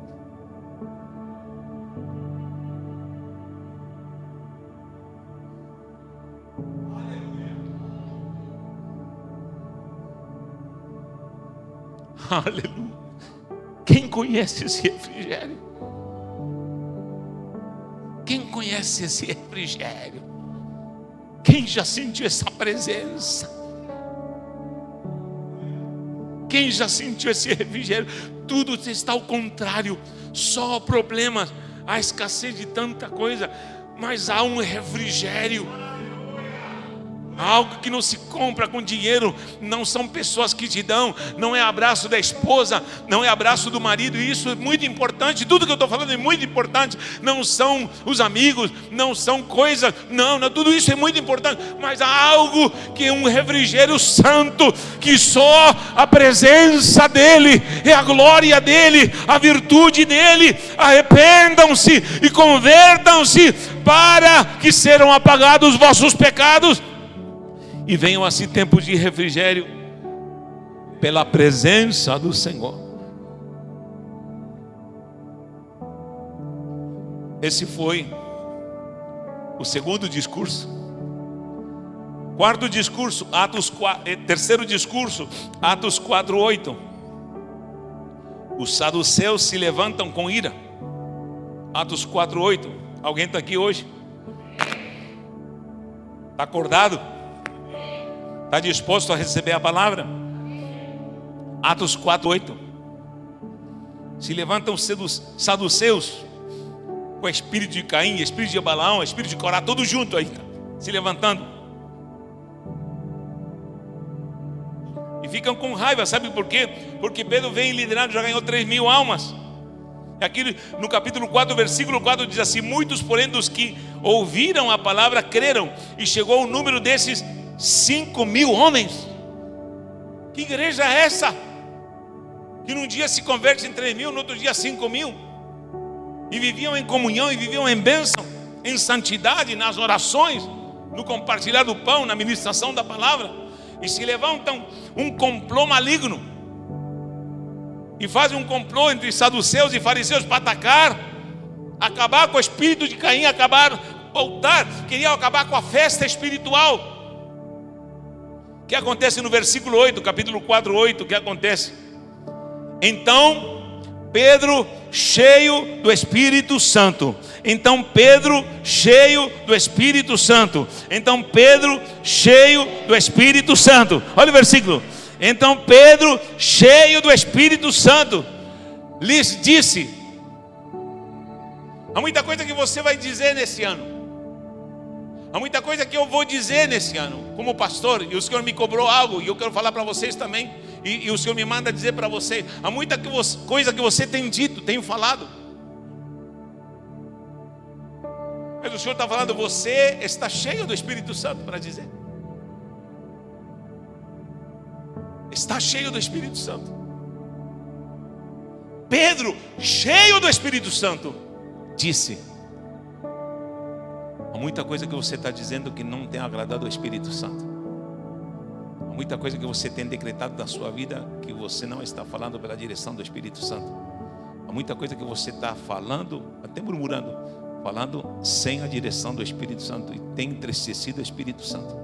Aleluia. Quem conhece esse refrigério? Quem conhece esse refrigério? Quem já sentiu essa presença? Quem já sentiu esse refrigério? Tudo está ao contrário, só problemas, a escassez de tanta coisa, mas há um refrigério. Algo que não se compra com dinheiro. Não são pessoas que te dão. Não é abraço da esposa, não é abraço do marido. E isso é muito importante. Tudo que eu estou falando é muito importante. Não são os amigos, não são coisas. Não, tudo isso é muito importante. Mas há algo que é um refrigério santo, que só a presença dEle, é a glória dEle, a virtude dEle. Arrependam-se e convertam-se, para que serão apagados os vossos pecados e venham assim tempos de refrigério pela presença do Senhor. Esse foi o segundo discurso. Quarto discurso, terceiro discurso, Atos 4:8. Os saduceus se levantam com ira. Atos 4:8. Alguém está aqui hoje? Está acordado? Está disposto a receber a palavra? Atos 4:8. Se levantam saduceus com o espírito de Caim, espírito de Balaão, espírito de Corá, tudo junto aí, tá? Se levantando. E ficam com raiva, sabe por quê? Porque Pedro vem liderando, já ganhou 3.000 almas. Aqui no capítulo 4, versículo 4 diz assim: muitos, porém, dos que ouviram a palavra creram, e chegou o número desses 5.000 homens. Que igreja é essa? Que num dia se converte em 3.000, no outro dia 5.000. E viviam em comunhão, e viviam em bênção, em santidade, nas orações, no compartilhar do pão, na ministração da palavra. E se levantam um complô maligno, e fazem um complô entre saduceus e fariseus para acabar com o espírito de Caim, queriam acabar com a festa espiritual. O que acontece no versículo 8, capítulo 4:8, o que acontece? Então Pedro, cheio do Espírito Santo. Então Pedro, cheio do Espírito Santo. Então Pedro, cheio do Espírito Santo. Olha o versículo. Então Pedro, cheio do Espírito Santo, lhes disse. Há muita coisa que você vai dizer nesse ano. Há muita coisa que eu vou dizer nesse ano, como pastor, e o Senhor me cobrou algo, e eu quero falar para vocês também, e o Senhor me manda dizer para vocês. Há muita coisa que você tem dito, tem falado, mas o Senhor está falando, você está cheio do Espírito Santo para dizer. Está cheio do Espírito Santo. Pedro, cheio do Espírito Santo, disse. Há muita coisa que você está dizendo que não tem agradado ao Espírito Santo. Há muita coisa que você tem decretado na sua vida que você não está falando pela direção do Espírito Santo. Há muita coisa que você está falando, até murmurando, falando sem a direção do Espírito Santo, e tem entristecido o Espírito Santo.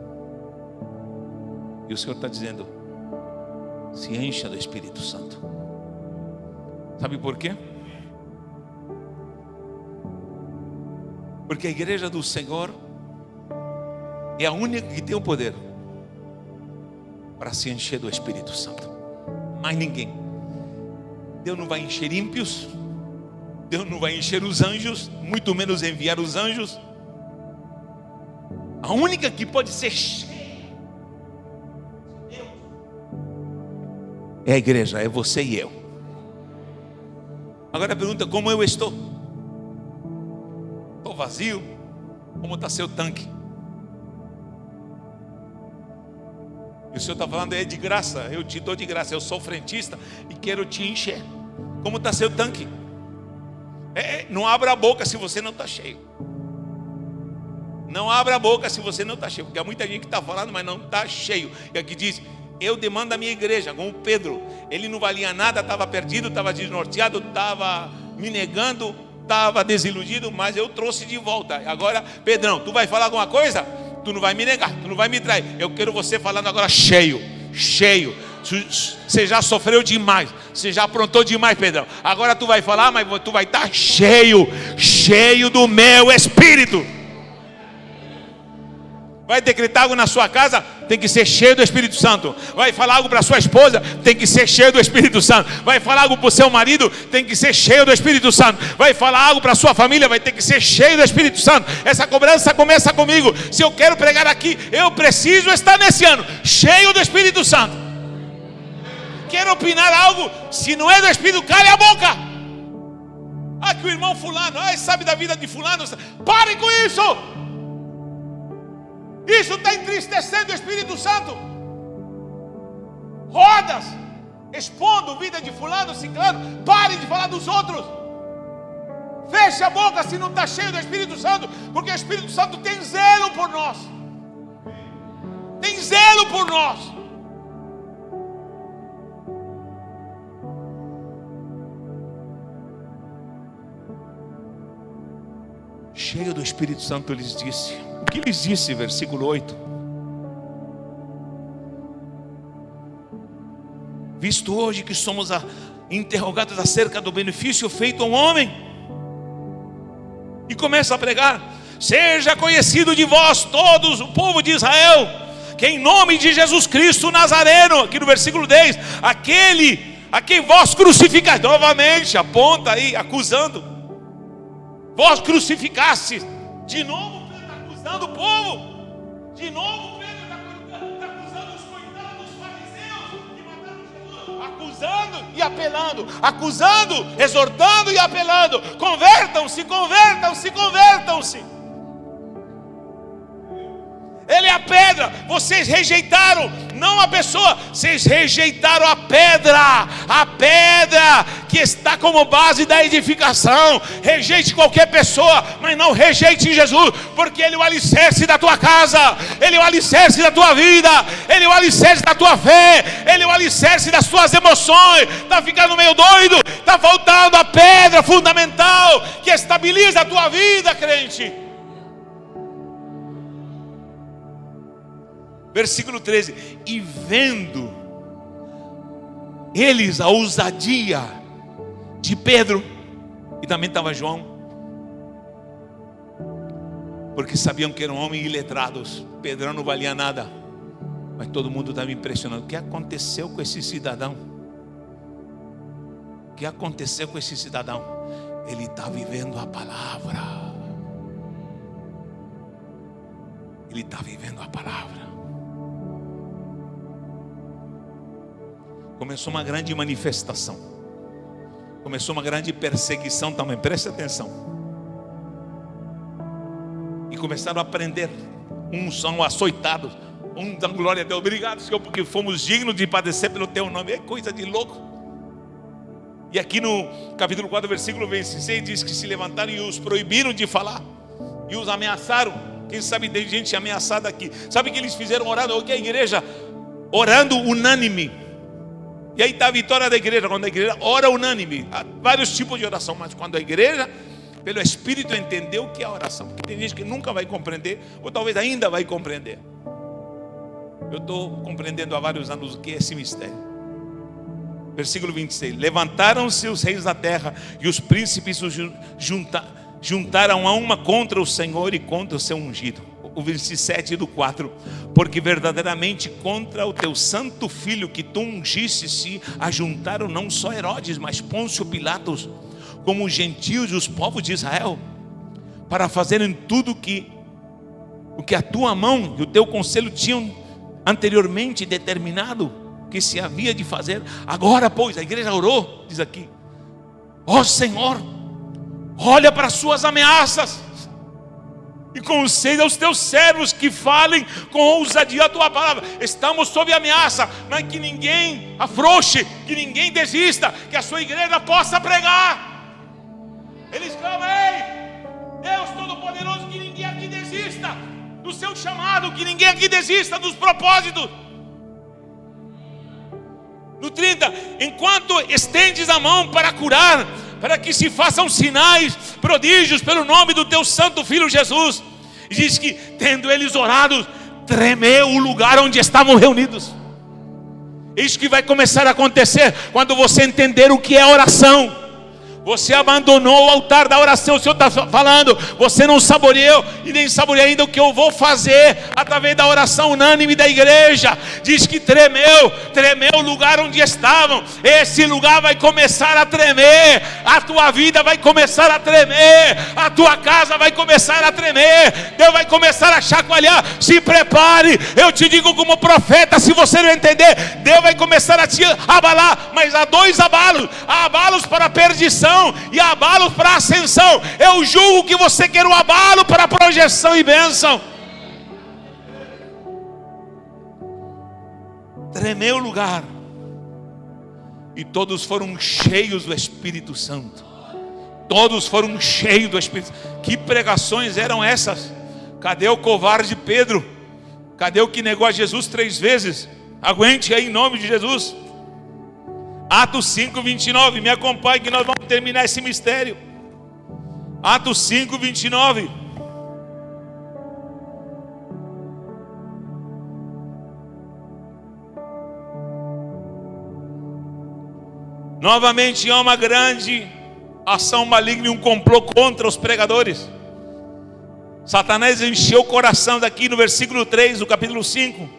E o Senhor está dizendo: se encha do Espírito Santo. Sabe por quê? Porque a igreja do Senhor é a única que tem o poder para se encher do Espírito Santo. Mais ninguém. Deus não vai encher ímpios, Deus não vai encher os anjos, muito menos enviar os anjos. A única que pode ser cheia de Deus é a igreja, é você e eu. Agora a pergunta: como eu estou? Estou vazio? Como está seu tanque? E o Senhor está falando: é de graça, eu te dou de graça, eu sou frentista e quero te encher. Como está seu tanque? Não abra a boca se você não está cheio. Não abra a boca se você não está cheio, porque há muita gente que está falando, mas não está cheio. E aqui diz: eu demando da minha igreja, como Pedro. Ele não valia nada, estava perdido, estava desnorteado, estava me negando, estava desiludido, mas eu trouxe de volta. Agora, Pedrão, tu vai falar alguma coisa? Tu não vai me negar, tu não vai me trair. Eu quero você falando agora cheio. Você já sofreu demais, você já aprontou demais, Pedrão. Agora tu vai falar, mas tu vai estar cheio do meu Espírito. Vai decretar algo na sua casa, tem que ser cheio do Espírito Santo. Vai falar algo para sua esposa, tem que ser cheio do Espírito Santo. Vai falar algo para o seu marido, tem que ser cheio do Espírito Santo. Vai falar algo para a sua família, vai ter que ser cheio do Espírito Santo. Essa cobrança começa comigo. Se eu quero pregar aqui, eu preciso estar nesse ano cheio do Espírito Santo. Quero opinar algo, se não é do Espírito, cale a boca. Ah, que o irmão fulano, sabe da vida de fulano. Pare com isso. Isso está entristecendo o Espírito Santo. Rodas expondo a vida de fulano, ciclano. Pare de falar dos outros. Feche a boca se não está cheio do Espírito Santo, porque o Espírito Santo tem zelo por nós. Tem zelo por nós. Cheio do Espírito Santo lhes disse. O que lhes disse? Versículo 8. Visto hoje que somos interrogados acerca do benefício feito a um homem, e começa a pregar: seja conhecido de vós todos, o povo de Israel, que em nome de Jesus Cristo Nazareno, aqui no versículo 10, aquele a quem vós crucificais, novamente aponta aí, acusando, vós crucificastes. De novo Pedro está acusando o povo. De novo Pedro está acusando os coitados dos fariseus que mataram Jesus. Acusando e apelando. Acusando, exortando e apelando. Convertam-se, convertam-se, convertam-se. Ele é a pedra. Vocês rejeitaram, não a pessoa, vocês rejeitaram a pedra que está como base da edificação. Rejeite qualquer pessoa, mas não rejeite Jesus, porque Ele é o alicerce da tua casa, Ele é o alicerce da tua vida, Ele é o alicerce da tua fé, Ele é o alicerce das tuas emoções. Está ficando meio doido, está faltando a pedra fundamental que estabiliza a tua vida, crente. Versículo 13: e vendo eles a ousadia de Pedro, e também estava João, porque sabiam que eram homens iletrados, Pedrão não valia nada, mas todo mundo estava impressionado. O que aconteceu com esse cidadão? O que aconteceu com esse cidadão? Ele está vivendo a palavra. Ele está vivendo a palavra. Começou uma grande manifestação. Começou uma grande perseguição também. Preste atenção. E começaram a aprender. Uns são açoitados, uns dão glória a Deus. Obrigado, Senhor, porque fomos dignos de padecer pelo Teu nome. É coisa de louco. E aqui no capítulo 4, versículo 26, diz que se levantaram e os proibiram de falar. E os ameaçaram. Quem sabe tem gente ameaçada aqui. Sabe que eles fizeram orando? O que a igreja? Orando unânime. E aí está a vitória da igreja. Quando a igreja ora unânime. Há vários tipos de oração, mas quando a igreja, pelo Espírito, entendeu o que é a oração. Porque tem gente que nunca vai compreender, ou talvez ainda vai compreender. Eu estou compreendendo há vários anos o que é esse mistério. Versículo 26. Levantaram-se os reis da terra, e os príncipes os juntaram a uma contra o Senhor e contra o seu ungido. O versículo 7 do 4: porque verdadeiramente contra o teu santo filho que tu ungiste se ajuntaram não só Herodes, mas Pôncio Pilatos, como os gentios e os povos de Israel, para fazerem tudo o que a tua mão e o teu conselho tinham anteriormente determinado que se havia de fazer. Agora, pois, a igreja orou, diz aqui: ó Senhor, olha para as suas ameaças e conceda aos teus servos que falem com ousadia a tua palavra. Estamos sob ameaça, mas que ninguém afrouxe, que ninguém desista, que a sua igreja possa pregar. Eles clamam: ei, Deus Todo-Poderoso, que ninguém aqui desista do seu chamado, que ninguém aqui desista dos propósitos. No 30, enquanto estendes a mão para curar, para que se façam sinais, prodígios pelo nome do teu santo filho Jesus. E diz que tendo eles orado, tremeu o lugar onde estavam reunidos. Isso que vai começar a acontecer quando você entender o que é oração. Você abandonou o altar da oração. O Senhor está falando, você não saboreou e nem saboreou ainda o que eu vou fazer através da oração unânime da igreja. Diz que tremeu o lugar onde estavam. Esse lugar vai começar a tremer. A tua vida vai começar a tremer. A tua casa vai começar a tremer. Deus vai começar a chacoalhar. Se prepare, eu te digo como profeta. Se você não entender, Deus vai começar a te abalar. Mas há dois abalos: há abalos para a perdição e abalos para a ascensão. Eu julgo que você quer um abalo para a projeção e bênção. Tremeu o lugar e todos foram cheios do Espírito Santo. todos foram cheios do Espírito. Que pregações eram essas? Cadê o covarde Pedro? Cadê o que negou a Jesus 3 vezes? Aguente aí em nome de Jesus. Atos 5:29, me acompanhe que nós vamos terminar esse mistério. Atos 5:29. Novamente há uma grande ação maligna e um complô contra os pregadores. Satanás encheu o coração daqui no versículo 3 do capítulo 5,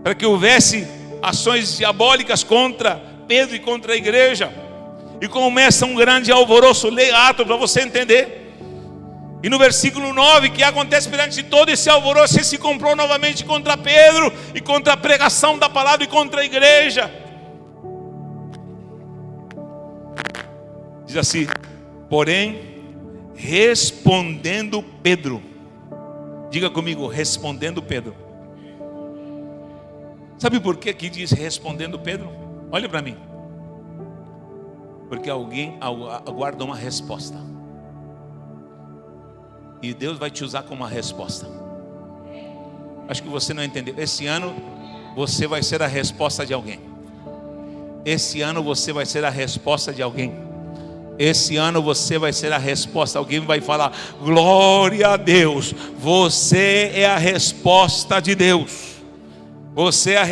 para que houvesse ações diabólicas contra Pedro e contra a igreja. E começa um grande alvoroço. Leia Atos para você entender. E no versículo 9, que acontece perante todo esse alvoroço, ele se comprou novamente contra Pedro e contra a pregação da palavra e contra a igreja. Diz assim: porém, respondendo Pedro, diga comigo, respondendo Pedro. Sabe por que aqui diz respondendo Pedro? Olha para mim. Porque alguém aguarda uma resposta, e Deus vai te usar como uma resposta. Acho que você não entendeu. Esse ano você vai ser a resposta de alguém. Esse ano você vai ser a resposta de alguém. Esse ano você vai ser a resposta. Alguém vai falar: glória a Deus, você é a resposta de Deus. Você é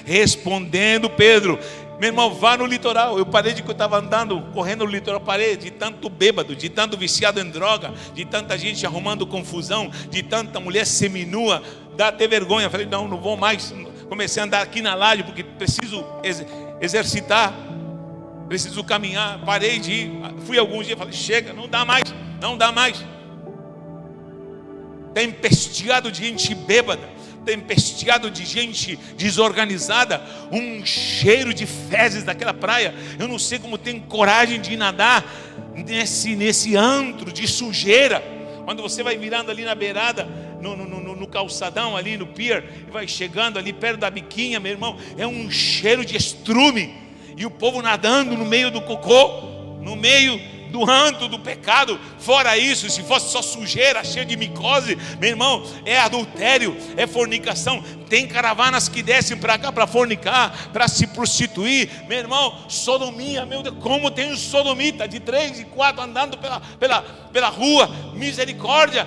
respondendo Pedro. Meu irmão, vá no litoral. Eu parei de que eu estava andando, correndo no litoral. Parei de tanto bêbado, de tanto viciado em droga, de tanta gente arrumando confusão, de tanta mulher seminua. Dá até vergonha. Falei: não vou mais. Comecei a andar aqui na laje porque preciso exercitar, preciso caminhar. Parei de ir. Fui alguns dias, falei: chega, não dá mais. Não dá mais. Tempesteado de gente bêbada, tempesteado de gente desorganizada, um cheiro de fezes daquela praia. Eu não sei como tem coragem de nadar nesse antro de sujeira. Quando você vai virando ali na beirada, no calçadão ali no pier, e vai chegando ali perto da biquinha, meu irmão, é um cheiro de estrume, e o povo nadando no meio do cocô, no meio do antro do pecado. Fora isso, se fosse só sujeira, cheia de micose, meu irmão, é adultério, é fornicação. Tem caravanas que descem para cá para fornicar, para se prostituir, meu irmão. Sodomia, meu Deus, como tem um sodomita de 3 e 4 andando pela rua, misericórdia.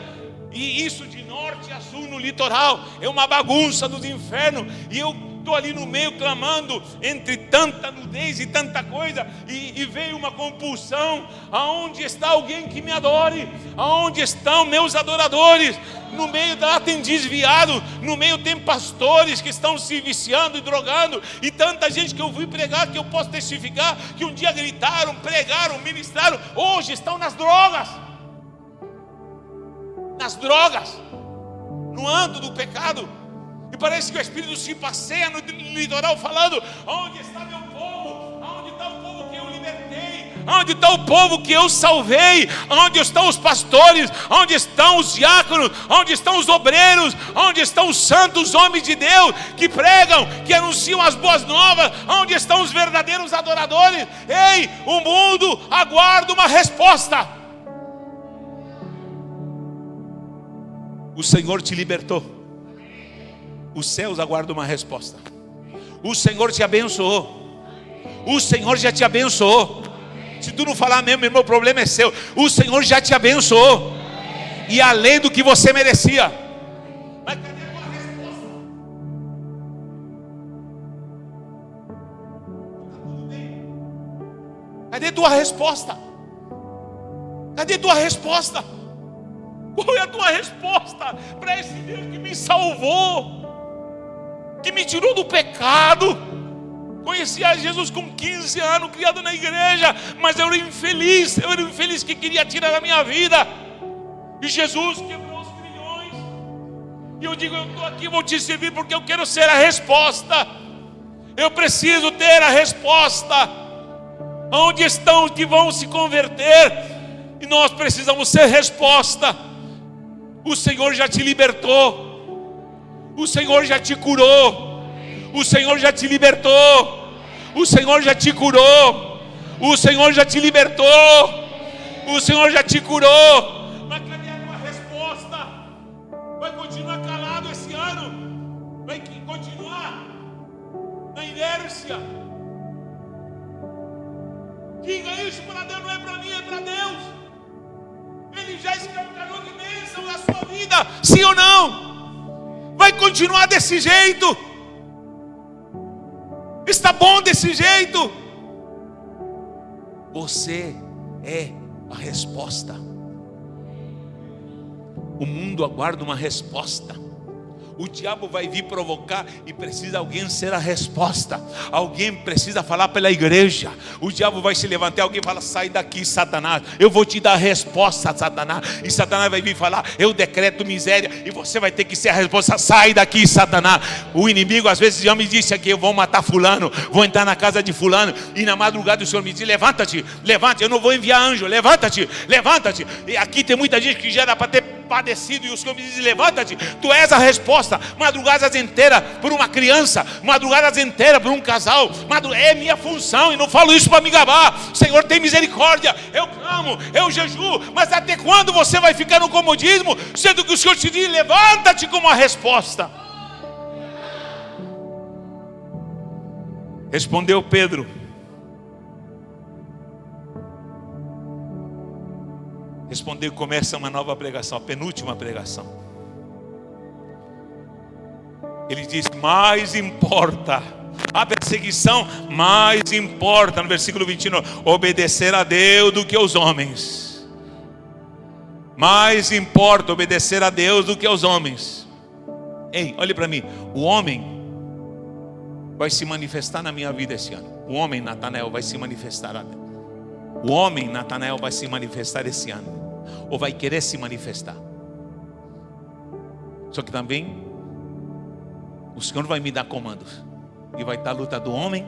E isso de norte a sul no litoral, é uma bagunça dos infernos. E eu estou ali no meio clamando entre tanta nudez e tanta coisa, e veio uma compulsão. Aonde está alguém que me adore? Aonde estão meus adoradores? No meio lá tem desviado, no meio tem pastores que estão se viciando e drogando, e tanta gente que eu fui pregar, que eu posso testificar, que um dia gritaram, pregaram, ministraram, hoje estão nas drogas, no antro do pecado. E parece que o Espírito se passeia no litoral falando: onde está meu povo? Onde está o povo que eu libertei? Onde está o povo que eu salvei? Onde estão os pastores? Onde estão os diáconos? Onde estão os obreiros? Onde estão os santos homens de Deus que pregam, que anunciam as boas novas? Onde estão os verdadeiros adoradores? Ei, o mundo aguarda uma resposta. O Senhor te libertou. Os céus aguardam uma resposta. O Senhor te abençoou. O Senhor já te abençoou. Se tu não falar mesmo, meu irmão, o problema é seu. O Senhor já te abençoou. E além do que você merecia. Mas cadê a tua resposta? Cadê a tua resposta? Cadê a tua resposta? Qual é a tua resposta para esse Deus que me salvou, que me tirou do pecado? Conhecia Jesus com 15 anos, criado na igreja, mas eu era infeliz que queria tirar a minha vida. E Jesus quebrou os grilhões. E eu digo: eu estou aqui, vou te servir porque eu quero ser a resposta. Eu preciso ter a resposta. Onde estão os que vão se converter? E nós precisamos ser resposta. O Senhor já te libertou. O Senhor já te curou. O Senhor já te libertou. O Senhor já te curou. O Senhor já te libertou. O Senhor já te curou. Mas cadê a tua resposta? Vai continuar calado esse ano? Vai continuar na inércia? Diga isso para Deus, não é para mim, é para Deus. Ele já escancarou de bênção na sua vida, sim ou não? Vai continuar desse jeito? Está bom desse jeito? Você é a resposta. O mundo aguarda uma resposta. O diabo vai vir provocar e precisa alguém ser a resposta. Alguém precisa falar pela igreja. O diabo vai se levantar, alguém fala: sai daqui, Satanás, eu vou te dar a resposta, Satanás. E Satanás vai vir falar: eu decreto miséria, e você vai ter que ser a resposta. Sai daqui, Satanás. O inimigo às vezes já me disse aqui: eu vou matar fulano, vou entrar na casa de fulano, e na madrugada o Senhor me diz: levanta-te, levanta-te, eu não vou enviar anjo, levanta-te, levanta-te. E aqui tem muita gente que já era para ter padecido, e o Senhor me diz: levanta-te, tu és a resposta. Madrugadas inteiras por uma criança, madrugadas inteiras por um casal, é minha função, e não falo isso para me gabar. Senhor, tem misericórdia, eu clamo, eu jejuo, mas até quando você vai ficar no comodismo, sendo que o Senhor te diz: levanta-te como a resposta? Respondeu Pedro: respondeu, começa uma nova pregação, a penúltima pregação. Ele diz: mais importa a perseguição, mais importa, no versículo 29, obedecer a Deus do que aos homens. Mais importa obedecer a Deus do que aos homens. Ei, olhe para mim. O homem vai se manifestar na minha vida esse ano. O homem Natanael vai se manifestar. O homem Natanael vai se manifestar esse ano, ou vai querer se manifestar. Só que também o Senhor vai me dar comandos, e vai estar a luta do homem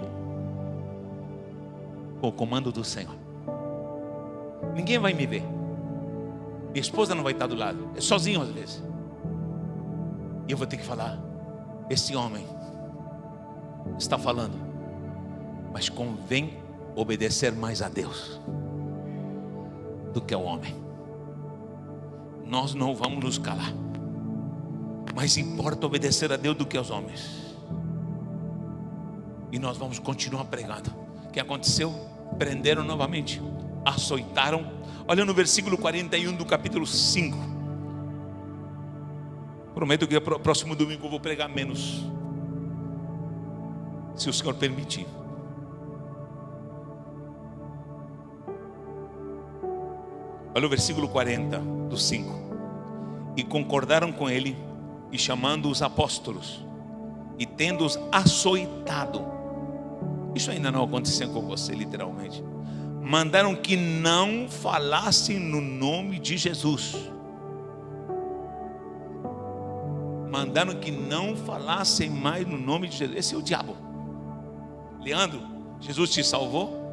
com o comando do Senhor. Ninguém vai me ver. Minha esposa não vai estar do lado, é sozinho às vezes. E eu vou ter que falar: esse homem está falando, mas convém obedecer mais a Deus do que ao homem. Nós não vamos nos calar. Mais importa obedecer a Deus do que aos homens. E nós vamos continuar pregando. O que aconteceu? Prenderam novamente, açoitaram. Olha no versículo 41 do capítulo 5. Prometo que no próximo domingo eu vou pregar menos, se o Senhor permitir. Olha o versículo 40 do 5. E concordaram com ele, e chamando os apóstolos, e tendo-os açoitado. Isso ainda não aconteceu com você, literalmente. Mandaram que não falassem no nome de Jesus. Mandaram que não falassem mais no nome de Jesus. Esse é o diabo. Leandro, Jesus te salvou?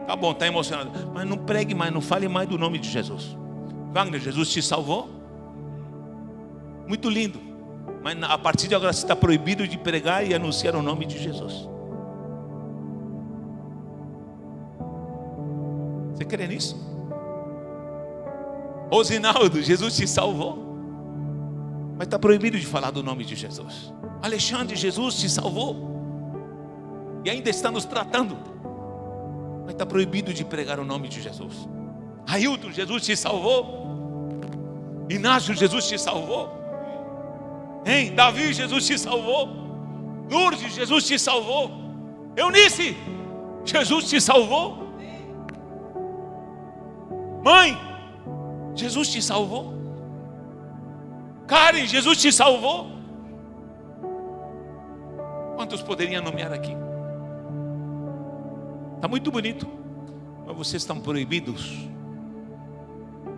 Tá bom, está emocionado, mas não pregue mais, não fale mais do nome de Jesus. Wagner, Jesus te salvou? Muito lindo, mas a partir de agora você está proibido de pregar e anunciar o nome de Jesus. Você crê nisso? Rosinaldo, Jesus te salvou, mas está proibido de falar do nome de Jesus. Alexandre, Jesus te salvou, e ainda está nos tratando, mas está proibido de pregar o nome de Jesus. Ailton, Jesus te salvou. Inácio, Jesus te salvou. Hein? Davi, Jesus te salvou. Lourdes, Jesus te salvou. Eunice, Jesus te salvou. Mãe, Jesus te salvou. Karen, Jesus te salvou. Quantos poderiam nomear aqui? Está muito bonito, mas vocês estão proibidos.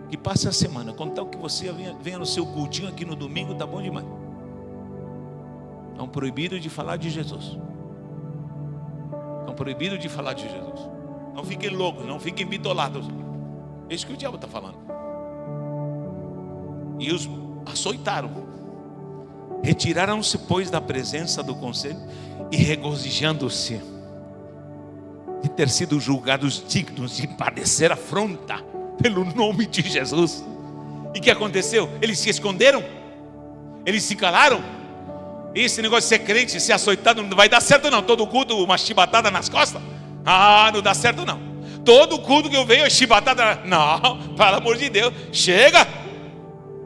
Que passe a semana, contar o que você venha no seu cultinho aqui no domingo, tá bom demais. Estão proibidos de falar de Jesus. Estão proibidos de falar de Jesus. Não fiquem loucos, não fiquem bitolados. É isso que o diabo está falando. E os açoitaram. Retiraram-se, pois, da presença do conselho, e regozijando-se de ter sido julgados dignos de padecer afronta pelo nome de Jesus. E o que aconteceu? Eles se esconderam, eles se calaram. Esse negócio de ser crente, ser açoitado, não vai dar certo não. Todo culto uma chibatada nas costas, não dá certo não. Todo culto que eu venho é chibatada, não, pelo amor de Deus, chega.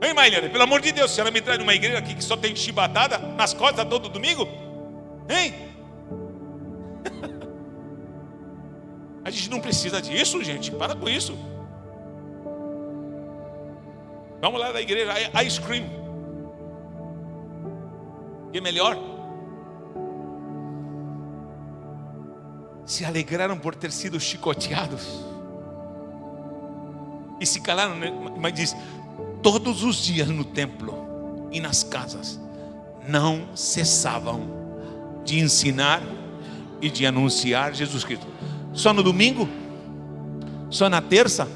Hein, Maíra, pelo amor de Deus, se ela me traz numa igreja aqui que só tem chibatada nas costas todo domingo, hein? A gente não precisa disso, gente, para com isso. Vamos lá da igreja, ice cream, que é melhor. Se alegraram por ter sido chicoteados e se calaram, mas diz, todos os dias no templo e nas casas não cessavam de ensinar e de anunciar Jesus Cristo. Só no domingo? Só na terça?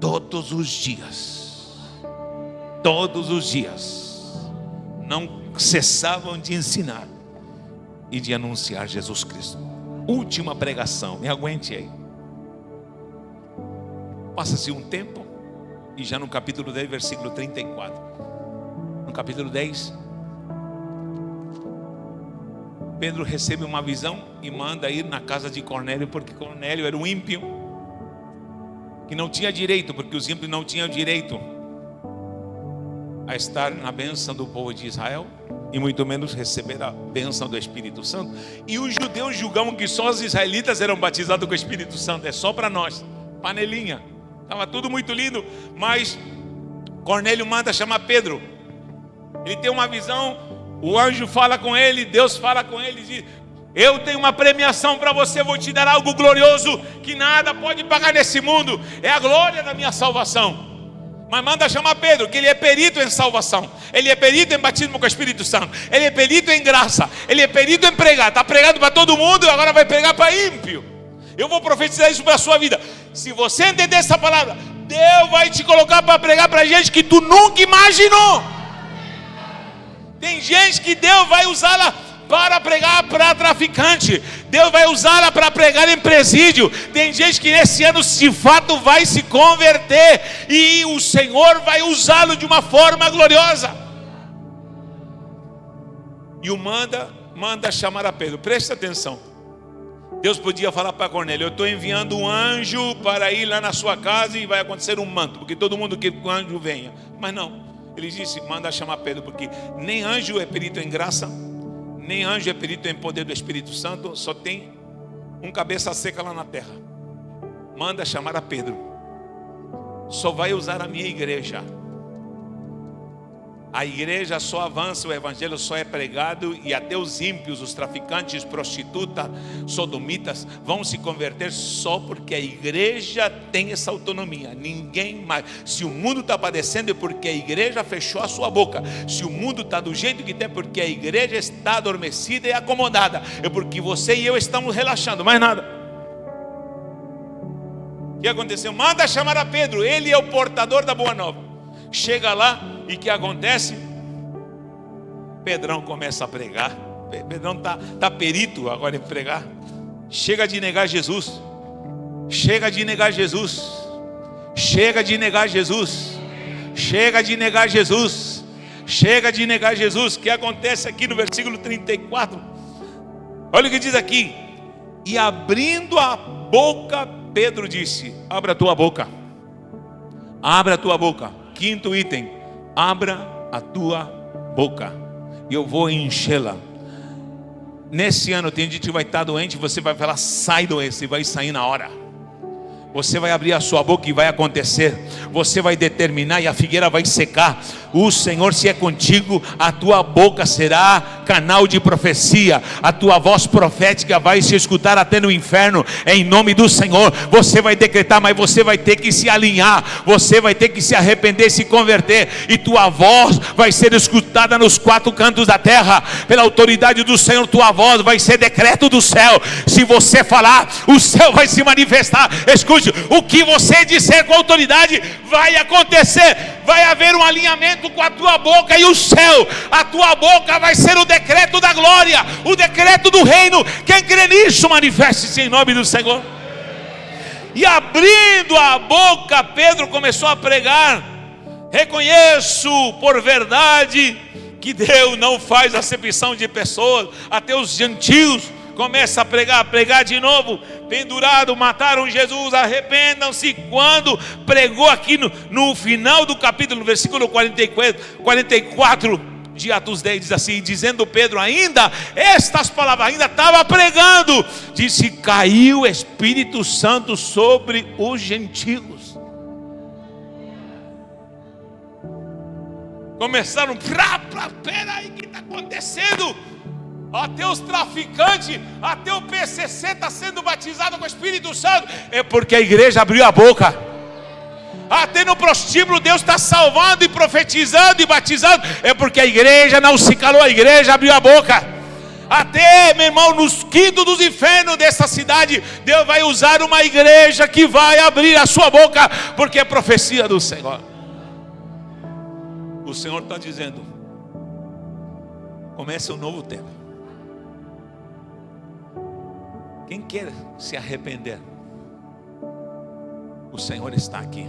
Todos os dias não cessavam de ensinar e de anunciar Jesus Cristo. Última pregação, me aguente aí. Passa-se um tempo e já no capítulo 10, versículo 34. No capítulo 10, Pedro recebe uma visão e manda ir na casa de Cornélio, porque Cornélio era um ímpio que não tinha direito, porque os ímpios não tinham direito a estar na bênção do povo de Israel, e muito menos receber a bênção do Espírito Santo. E os judeus julgavam que só os israelitas eram batizados com o Espírito Santo, é só para nós, panelinha. Estava tudo muito lindo, mas Cornélio manda chamar Pedro. Ele tem uma visão, o anjo fala com ele, Deus fala com ele, diz, eu tenho uma premiação para você, vou te dar algo glorioso que nada pode pagar nesse mundo, é a glória da minha salvação. Mas manda chamar Pedro, que ele é perito em salvação, ele é perito em batismo com o Espírito Santo, ele é perito em graça, ele é perito em pregar. Está pregando para todo mundo e agora vai pregar para ímpio. Eu vou profetizar isso para a sua vida. Se você entender essa palavra, Deus vai te colocar para pregar para gente que tu nunca imaginou. Tem gente que Deus vai usá-la para pregar para traficante, Deus vai usá-la para pregar em presídio. Tem gente que esse ano de fato vai se converter e o Senhor vai usá-lo de uma forma gloriosa. E o manda chamar a Pedro. Presta atenção. Deus podia falar para Cornélio, eu estou enviando um anjo para ir lá na sua casa e vai acontecer um manto, porque todo mundo quer que o anjo venha. Mas não, ele disse, manda chamar Pedro, porque nem anjo é perito em graça, nem anjo é perito em poder do Espírito Santo, só tem um cabeça seca lá na terra. Manda chamar a Pedro. Só vai usar a minha igreja. A igreja só avança, o evangelho só é pregado e até os ímpios, os traficantes, prostitutas, sodomitas vão se converter só porque a igreja tem essa autonomia. Ninguém mais. Se o mundo está padecendo é porque a igreja fechou a sua boca. Se o mundo está do jeito que tem é porque a igreja está adormecida e acomodada. É porque você e eu estamos relaxando, mais nada. O que aconteceu? Manda chamar a Pedro, ele é o portador da boa nova. Chega lá. E o que acontece? Pedrão começa a pregar. Pedrão está perito agora em pregar. Chega de negar Jesus. Chega de negar Jesus. Chega de negar Jesus. Chega de negar Jesus. Chega de negar Jesus. O que acontece aqui no versículo 34? Olha o que diz aqui. E abrindo a boca, Pedro disse, abra a tua boca. Abra a tua boca. Quinto item. Abra a tua boca e eu vou enchê-la. Nesse ano tem gente que vai estar doente, você vai falar, sai doença, e vai sair na hora. Você vai abrir a sua boca e vai acontecer. Você vai determinar e a figueira vai secar. O Senhor, se é contigo, a tua boca será canal de profecia. A tua voz profética vai se escutar até no inferno. Em nome do Senhor, você vai decretar, mas você vai ter que se alinhar. Você vai ter que se arrepender, se converter. E tua voz vai ser escutada nos quatro cantos da terra. Pela autoridade do Senhor, tua voz vai ser decreto do céu. Se você falar, o céu vai se manifestar. Escute atitude. O que você disser com autoridade vai acontecer. Vai haver um alinhamento com a tua boca e o céu. A tua boca vai ser o decreto da glória, o decreto do reino. Quem crê nisso, manifeste-se em nome do Senhor. E abrindo a boca, Pedro começou a pregar: reconheço por verdade que Deus não faz acepção de pessoas. Até os gentios começa a pregar de novo. Pendurado, mataram Jesus, arrependam-se. Quando pregou aqui no final do capítulo, no versículo 44 de Atos 10, diz assim: dizendo Pedro ainda estas palavras, ainda estava pregando, disse: caiu o Espírito Santo sobre os gentios. Começaram, peraí, o que está acontecendo? Até os traficantes, até o PCC está sendo batizado com o Espírito Santo. É porque a igreja abriu a boca. Até no prostíbulo Deus está salvando e profetizando e batizando. É porque a igreja não se calou, a igreja abriu a boca. Até, meu irmão, nos quintos dos infernos dessa cidade, Deus vai usar uma igreja que vai abrir a sua boca, porque é profecia do Senhor. O Senhor está dizendo: comece um novo tempo. Quem quer se arrepender, o Senhor está aqui.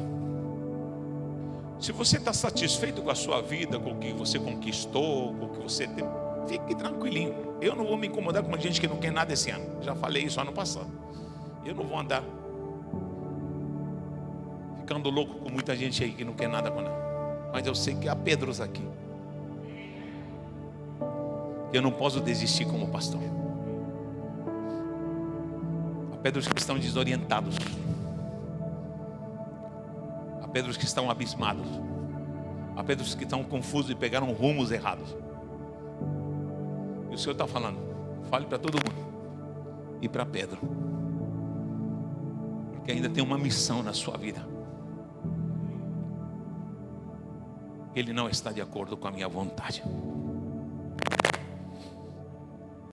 Se você está satisfeito com a sua vida, com o que você conquistou, com o que você tem, fique tranquilinho. Eu não vou me incomodar com gente que não quer nada esse ano. Já falei isso ano passado. Eu não vou andar ficando louco com muita gente aí que não quer nada com nada. Mas eu sei que há Pedros aqui. Eu não posso desistir como pastor. Há Pedros que estão desorientados. Há Pedros que estão abismados. Há Pedros que estão confusos e pegaram rumos errados. E o Senhor está falando: fale para todo mundo. E para Pedro. Porque ainda tem uma missão na sua vida. Ele não está de acordo com a minha vontade.